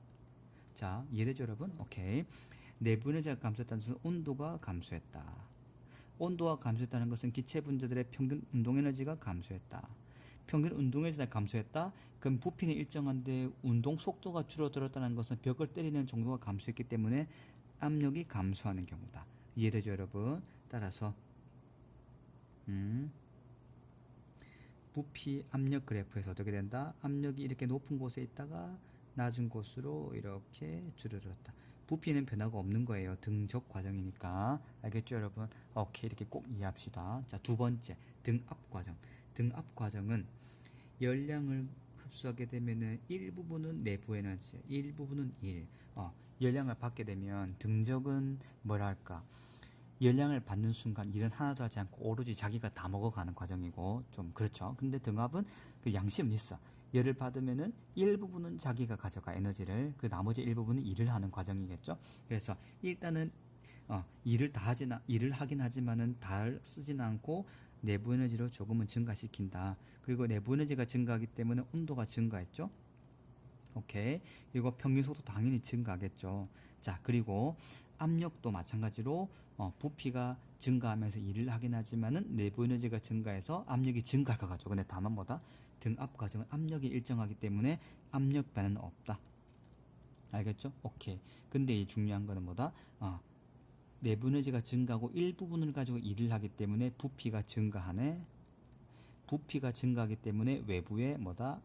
자, 이해되죠 여러분? 오케이. 내부 에너지가 감소했다는 것은 온도가 감소했다. 온도가 감소했다는 것은 기체 분자들의 평균 운동 에너지가 감소했다. 평균 운동 에너지가 감소했다. 그럼 부피는 일정한데 운동 속도가 줄어들었다는 것은 벽을 때리는 정도가 감소했기 때문에 압력이 감소하는 경우다. 이해되죠 여러분? 따라서 부피 압력 그래프에서 어떻게 된다? 압력이 이렇게 높은 곳에 있다가 낮은 곳으로 이렇게 줄어들었다. 부피는 변화가 없는 거예요. 등적 과정이니까. 알겠죠 여러분? 오케이, 이렇게 꼭 이해합시다. 자, 두 번째 등압 과정. 등압 과정은 열량을 흡수하게 되면은 일부분은 내부 에너지, 일부분은 열량을 받게 되면 등적은 뭐랄까, 열량을 받는 순간 일은 하나도 하지 않고 오로지 자기가 다 먹어가는 과정이고 좀 그렇죠. 근데 등압은 그 양심은 있어. 열을 받으면은 일부분은 자기가 가져가 에너지를, 그 나머지 일부분은 일을 하는 과정이겠죠. 그래서 일단은 일을 하긴 하지만은 다 쓰지는 않고 내부 에너지로 조금은 증가시킨다. 그리고 내부 에너지가 증가하기 때문에 온도가 증가했죠. 오케이. 그리고 평균 속도 당연히 증가하겠죠. 자, 그리고 압력도 마찬가지로 부피가 증가하면서 일을 하긴 하지만은 내부 에너지가 증가해서 압력이 증가할 것 같죠. 근데 다만 뭐다? 등압 과정은 압력이 일정하기 때문에 압력 변화는 없다. 알겠죠? 오케이. 근데 이 중요한 거는 뭐다? 내부 에너지가 증가하고 일부분을 가지고 일을 하기 때문에 부피가 증가하네. 부피가 증가하기 때문에 외부에 뭐다?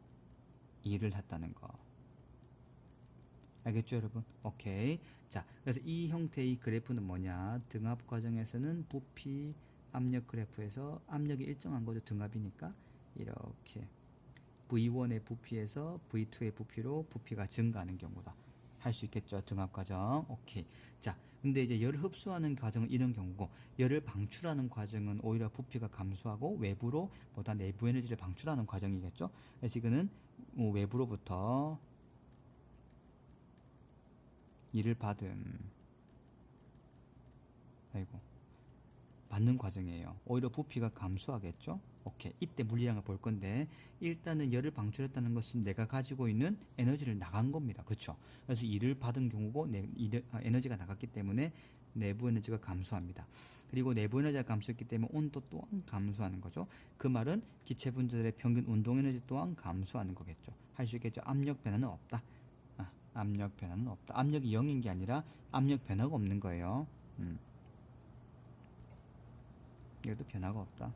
일을 했다는 거. 알겠죠 여러분? 오케이. 자, 그래서 이 형태의 그래프는 뭐냐? 등압 과정에서는 부피 압력 그래프에서 압력이 일정한 거죠. 등압이니까 이렇게 V1의 부피에서 V2의 부피로 부피가 증가하는 경우다. 할 수 있겠죠. 등압 과정. 오케이. 자, 근데 이제 열을 흡수하는 과정은 이런 경우고, 열을 방출하는 과정은 오히려 부피가 감소하고 외부로 보다 내부 에너지를 방출하는 과정이겠죠. 그래서 이거는 외부로부터 일을 받는 과정이에요. 오히려 부피가 감소하겠죠. 오케이. 이때 물리량을 볼 건데 일단은 열을 방출했다는 것은 내가 가지고 있는 에너지를 나간 겁니다. 그렇죠? 그래서 일을 받은 경우고 에너지가 나갔기 때문에 내부 에너지가 감소합니다. 그리고 내부 에너지가 감소했기 때문에 온도 또한 감소하는 거죠. 그 말은 기체 분자들의 평균 운동 에너지 또한 감소하는 거겠죠. 할 수 있겠죠. 압력 변화는 없다. 압력 변화는 없다. 압력이 0인 게 아니라 압력 변화가 없는 거예요. 이것도 변화가 없다.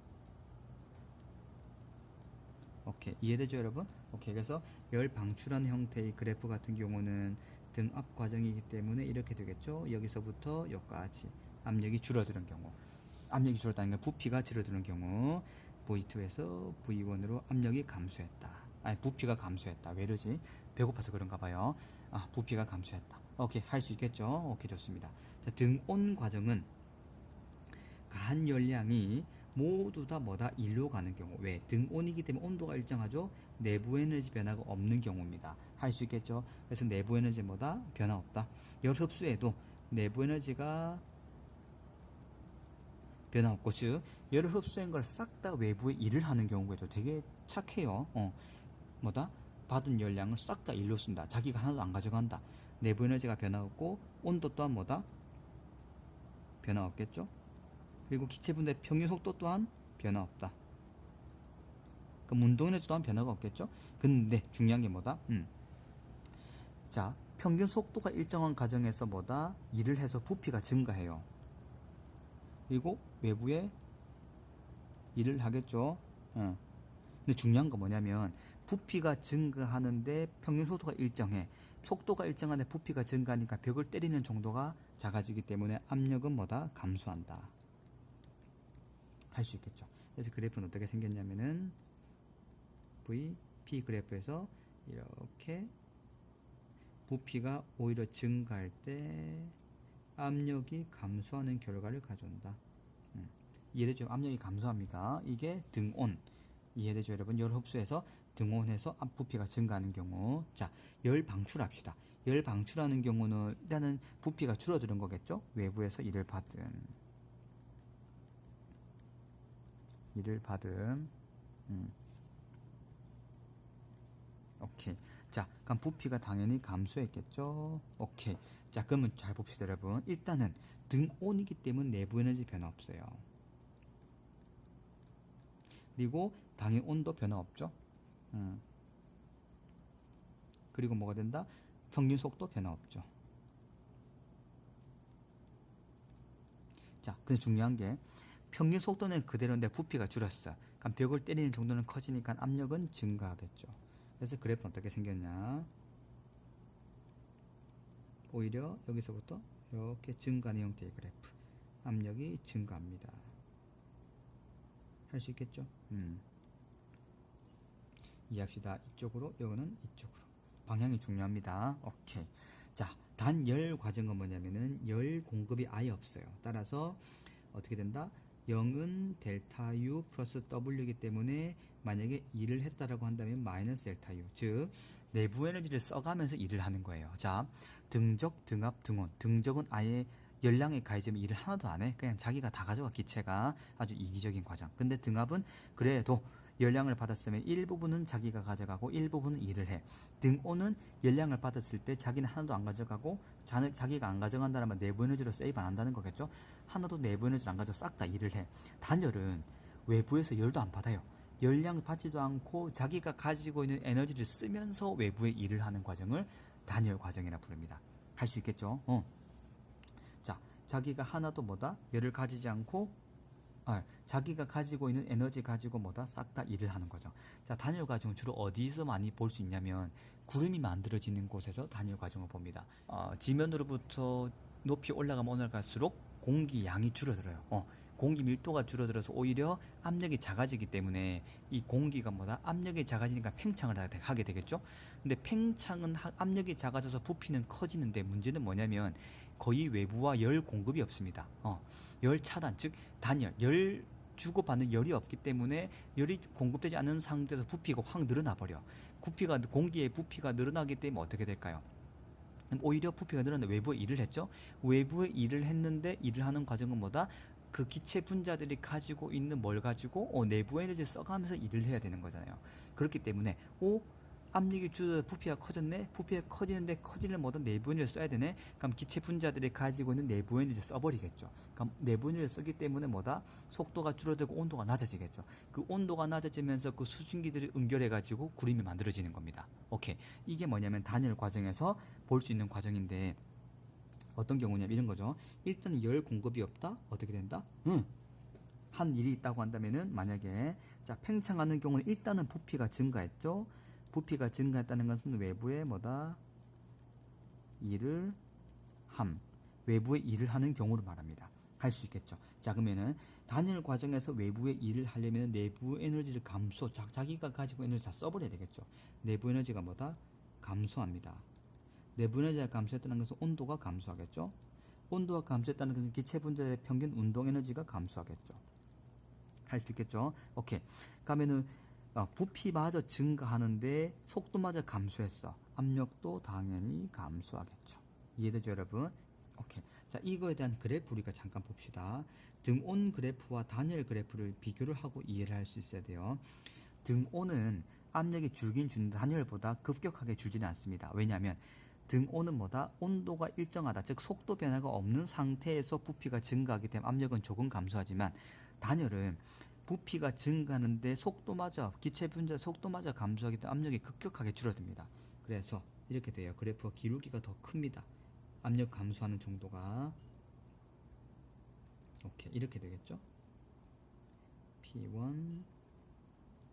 오케이. 이해되죠, 여러분? 오케이. 그래서 열 방출하는 형태의 그래프 같은 경우는 등압 과정이기 때문에 이렇게 되겠죠. 여기서부터 여기까지 압력이 줄어드는 경우, 압력이 줄었다는 건 부피가 줄어드는 경우, V2에서 V1으로 압력이 감소했다. 부피가 감소했다. 왜 이러지? 배고파서 그런가 봐요. 부피가 감소했다. 오케이. 할 수 있겠죠? 오케이. 좋습니다. 자, 등온 과정은 간 열량이 모두 다 일로 가는 경우. 왜? 등온이기 때문에 온도가 일정하죠. 내부 에너지 변화가 없는 경우입니다. 할 수 있겠죠. 그래서 내부 에너지 변화 없다. 열 흡수에도 내부 에너지가 변화 없고, 즉 열을 흡수한 걸 싹 다 외부에 일을 하는 경우에도 되게 착해요. 받은 열량을 싹 다 일로 쓴다. 자기가 하나도 안 가져간다. 내부 에너지가 변화 없고 온도 또한 변화 없겠죠. 그리고 기체 분자의 평균 속도 또한 변화 없다. 그럼 운동 에너지 또한 변화가 없겠죠. 근데 중요한 게 자, 평균 속도가 일정한 과정에서 일을 해서 부피가 증가해요. 그리고 외부에 일을 하겠죠. 근데 중요한 건 뭐냐면 부피가 증가하는데 평균 속도가 일정해. 속도가 일정한데 부피가 증가하니까 벽을 때리는 정도가 작아지기 때문에 압력은 감소한다. 할 수 있겠죠. 그래서 그래프는 어떻게 생겼냐면은 P 그래프에서 이렇게 부피가 오히려 증가할 때 압력이 감소하는 결과를 가져온다. 이해되죠? 압력이 감소합니다. 이게 등온. 이해되죠, 여러분? 열 흡수해서 등온해서 부피가 증가하는 경우. 자, 열 방출합시다. 열 방출하는 경우는 일단은 부피가 줄어드는 거겠죠? 외부에서 일을 받음. 오케이. 자, 그럼 부피가 당연히 감소했겠죠? 오케이. 자, 그러면 잘 봅시다, 여러분. 일단은 등온이기 때문에 내부 에너지 변화 없어요. 그리고 당연히 온도 변화 없죠? 그리고 뭐가 된다? 평균 속도 변화 없죠. 자, 근데 중요한 게 평균 속도는 그대로인데 부피가 줄었어. 그럼 벽을 때리는 정도는 커지니까 압력은 증가하겠죠. 그래서 그래프는 어떻게 생겼냐? 오히려 여기서부터 이렇게 증가하는 형태의 그래프. 압력이 증가합니다. 할 수 있겠죠? 이해합시다. 이쪽으로, 여기는 이쪽으로. 방향이 중요합니다. 오케이. 자, 단열 과정은 뭐냐면은 열 공급이 아예 없어요. 따라서 어떻게 된다? 0은 델타 U 플러스 W이기 때문에 만약에 일을 했다라고 한다면 마이너스 델타 U, 즉 내부 에너지를 써가면서 일을 하는 거예요. 자, 등적, 등압, 등온. 등적은 아예 열량에 가해지면 일을 하나도 안 해. 그냥 자기가 다 가져가. 기체가 아주 이기적인 과정. 근데 등압은 그래도 열량을 받았으면 일부분은 자기가 가져가고 일부분은 일을 해. 등온은 열량을 받았을 때 자기는 하나도 안 가져가고 자기가 안 가져간다면 내부 에너지로 세이브 안 한다는 거겠죠. 하나도 내부 에너지를 안 가져 싹 다 일을 해. 단열은 외부에서 열도 안 받아요. 열량 받지도 않고 자기가 가지고 있는 에너지를 쓰면서 외부에 일을 하는 과정을 단열 과정이라 부릅니다. 할 수 있겠죠. 자, 자기가 하나도 열을 가지지 않고 자기가 가지고 있는 에너지 가지고 싹 다 일을 하는 거죠. 자, 단열 과정은 주로 어디서 많이 볼 수 있냐면 구름이 만들어지는 곳에서 단열 과정을 봅니다. 지면으로부터 높이 올라갈수록 공기 양이 줄어들어요. 공기 밀도가 줄어들어서 오히려 압력이 작아지기 때문에 이 공기가 압력이 작아지니까 팽창을 하게 되겠죠. 근데 팽창은 압력이 작아져서 부피는 커지는데 문제는 뭐냐면 거의 외부와 열 공급이 없습니다. 열 차단, 즉 단열, 열 주고받는 열이 없기 때문에 열이 공급되지 않는 상태에서 부피가 확 늘어나 버려. 공기의 부피가 늘어나기 때문에 어떻게 될까요? 오히려 부피가 늘어나 외부에 일을 했죠. 외부에 일을 했는데 일을 하는 과정은 뭐다? 그 기체 분자들이 가지고 있는 뭘 가지고 내부 에너지를 써가면서 일을 해야 되는 거잖아요. 그렇기 때문에 압력이 줄어서 부피가 커졌네. 부피가 커지는데 커지는 뭐다? 내부 에너지를 써야 되네. 그럼 기체 분자들이 가지고 있는 내부 에너지를 써버리겠죠. 그럼 내부 에너지를 쓰기 때문에 뭐다? 속도가 줄어들고 온도가 낮아지겠죠. 그 온도가 낮아지면서 그 수증기들이 응결해가지고 구름이 만들어지는 겁니다. 오케이. 이게 뭐냐면 단열 과정에서 볼 수 있는 과정인데 어떤 경우냐면 이런 거죠. 일단 열 공급이 없다. 어떻게 된다? 한 일이 있다고 한다면은 만약에 자 팽창하는 경우는 일단은 부피가 증가했죠. 부피가 증가했다는 것은 외부에 뭐다? 일을 외부에 일을 하는 경우를 말합니다. 할 수 있겠죠. 자 그러면은 단열 과정에서 외부에 일을 하려면 내부 에너지를 자기가 가지고 에너지 다 써버려야 되겠죠. 내부 에너지가 뭐다? 감소합니다. 내부 에너지가 감소했다는 것은 온도가 감소하겠죠. 온도가 감소했다는 것은 기체 분자의 평균 운동 에너지가 감소하겠죠. 할 수 있겠죠. 오케이. 그러면은 부피마저 증가하는데 속도마저 감소했어. 압력도 당연히 감소하겠죠. 이해되죠, 여러분? 오케이. 자, 이거에 대한 그래프 우리가 잠깐 봅시다. 등온 그래프와 단열 그래프를 비교를 하고 이해를 할 수 있어야 돼요. 등온은 압력이 줄긴 주는데 단열보다 급격하게 줄지는 않습니다. 왜냐하면 등온은 뭐다? 온도가 일정하다. 즉 속도 변화가 없는 상태에서 부피가 증가하기 때문에 압력은 조금 감소하지만 단열은 부피가 증가하는데 기체 분자 속도마저 감소하기 때문에 압력이 급격하게 줄어듭니다. 그래서 이렇게 돼요. 그래프가 기울기가 더 큽니다. 압력 감소하는 정도가 오케이 이렇게 되겠죠. P1,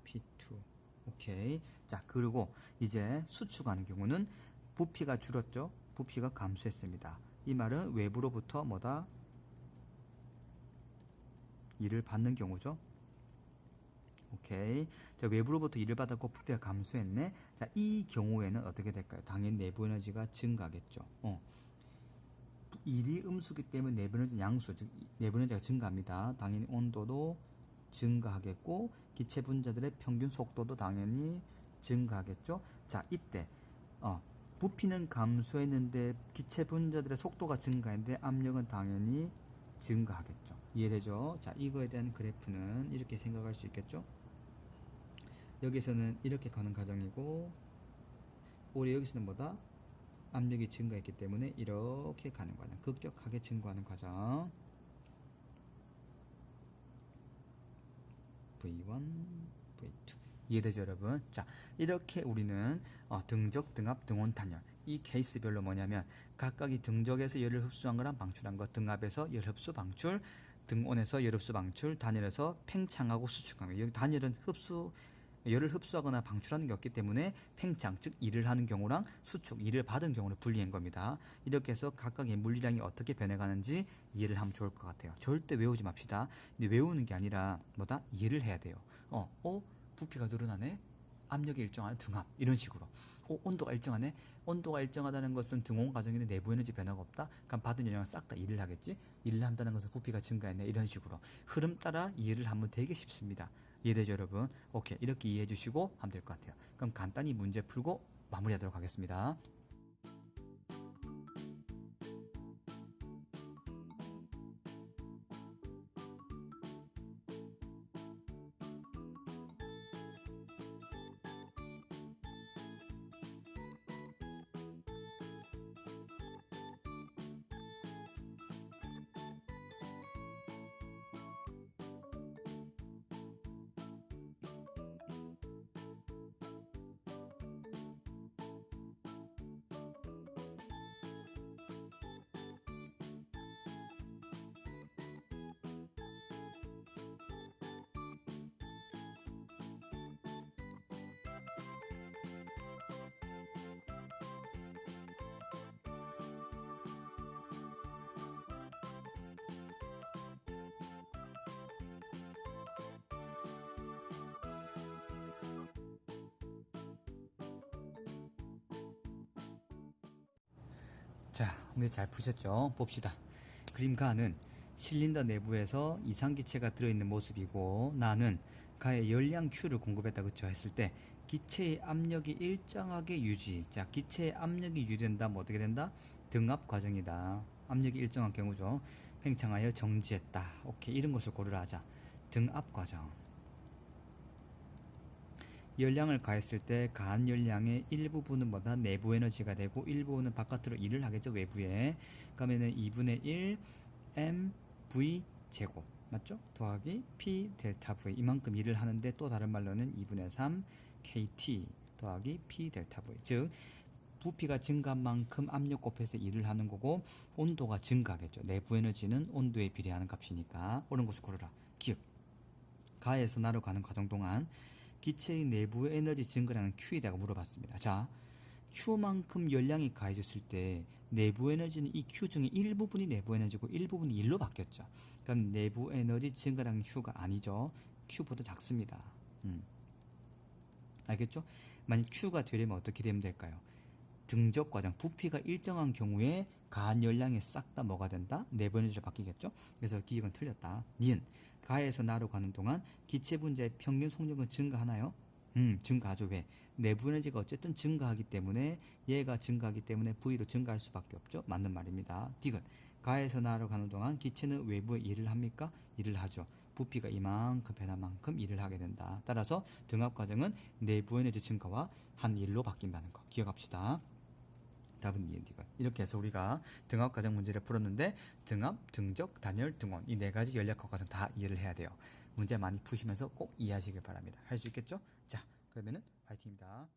P2 오케이. 자 그리고 이제 수축하는 경우는 부피가 줄었죠. 부피가 감소했습니다. 이 말은 외부로부터 뭐다? 일을 받는 경우죠. 오케이. 자, 외부로부터 일을 받았고 부피가 감소했네. 자, 이 경우에는 어떻게 될까요? 당연히 내부 에너지가 증가하겠죠. 일이 음수기 때문에 내부 에너지 양수, 즉 내부 에너지가 증가합니다. 당연히 온도도 증가하겠고 기체 분자들의 평균 속도도 당연히 증가하겠죠. 자, 이때 부피는 감소했는데 기체 분자들의 속도가 증가했는데 압력은 당연히 증가하겠죠. 이해되죠? 자, 이거에 대한 그래프는 이렇게 생각할 수 있겠죠? 여기서는 이렇게 가는 과정이고 오히려 여기서는 뭐다? 압력이 증가했기 때문에 이렇게 가는 과정. 급격하게 증가하는 과정. V1, V2. 이해되죠, 여러분? 자, 이렇게 우리는 등적, 등압, 등온, 단열 이 케이스별로 뭐냐면 각각이 등적에서 열을 흡수한 거랑 방출한 거, 등압에서 열 흡수 방출, 등온에서 열 흡수 방출, 단열에서 팽창하고 수축한 거. 여기 단열은 열을 흡수하거나 방출하는 게 없기 때문에 팽창, 즉 일을 하는 경우랑 수축, 일을 받은 경우를 분리한 겁니다. 이렇게 해서 각각의 물리량이 어떻게 변해가는지 이해를 하면 좋을 것 같아요. 절대 외우지 맙시다. 근데 외우는 게 아니라 뭐다? 이해를 해야 돼요. 부피가 늘어나네? 압력이 일정하네? 등압. 이런 식으로. 온도가 일정하네? 온도가 일정하다는 것은 등온 과정인데 내부 에너지 변화가 없다? 그럼 받은 영향을 싹 다 일을 하겠지? 일을 한다는 것은 부피가 증가했네? 이런 식으로. 흐름 따라 이해를 하면 되게 쉽습니다. 이해되죠, 여러분? 오케이. 이렇게 이해해 주시고 하면 될 것 같아요. 그럼 간단히 문제 풀고 마무리하도록 하겠습니다. 자, 오늘 잘 푸셨죠? 봅시다. 그림 가는 실린더 내부에서 이상기체가 들어있는 모습이고 나는 가에 열량 Q를 공급했다 그쵸? 했을 때 기체의 압력이 일정하게 유지. 자, 기체의 압력이 유지된다. 뭐 어떻게 된다? 등압 과정이다. 압력이 일정한 경우죠. 팽창하여 정지했다. 오케이, 이런 것을 고르라 하자. 등압 과정. 열량을 가했을 때 가한 열량의 일부분은 뭐다? 내부 에너지가 되고 일부분은 바깥으로 일을 하겠죠. 외부에. 그러면은 2분의 1 mv 제곱 맞죠? 더하기 p 델타 v 이만큼 일을 하는데 또 다른 말로는 2분의 3 kt 더하기 p 델타 v 즉 부피가 증가한 만큼 압력 곱해서 일을 하는 거고 온도가 증가하겠죠. 내부 에너지는 온도에 비례하는 값이니까 옳은 것을 고르라. 기억. 가에서 나로 가는 과정 동안 기체의 내부 에너지 증가량은 Q에다가 물어봤습니다. 자, Q만큼 열량이 가해졌을 때 내부 에너지는 이 Q 중에 일부분이 내부 에너지고 일부분이 1로 바뀌었죠. 그럼 내부 에너지 증가량 Q가 아니죠. Q보다 작습니다. 알겠죠? 만약 Q가 되려면 어떻게 되면 될까요? 등적 과정, 부피가 일정한 경우에 가한 열량이 싹 다 뭐가 된다? 내부 에너지로 바뀌겠죠? 그래서 기억은 틀렸다. 니은 가에서 나로 가는 동안 기체 분자의 평균 속력은 증가하나요? 증가하죠. 왜? 내부 에너지가 어쨌든 증가하기 때문에 얘가 증가하기 때문에 V도 증가할 수밖에 없죠. 맞는 말입니다. 디귿 가에서 나로 가는 동안 기체는 외부에 일을 합니까? 일을 하죠. 부피가 이만큼 변한 만큼 일을 하게 된다. 따라서 등압 과정은 내부 에너지 증가와 한 일로 바뀐다는 거 기억합시다. 답은 니은 디귿. 이렇게 해서 우리가 등압 과정 문제를 풀었는데 등압, 등적, 단열, 등온 이 네 가지 연력학 과정 다 이해를 해야 돼요. 문제 많이 푸시면서 꼭 이해하시길 바랍니다. 할 수 있겠죠? 자, 그러면은 화이팅입니다.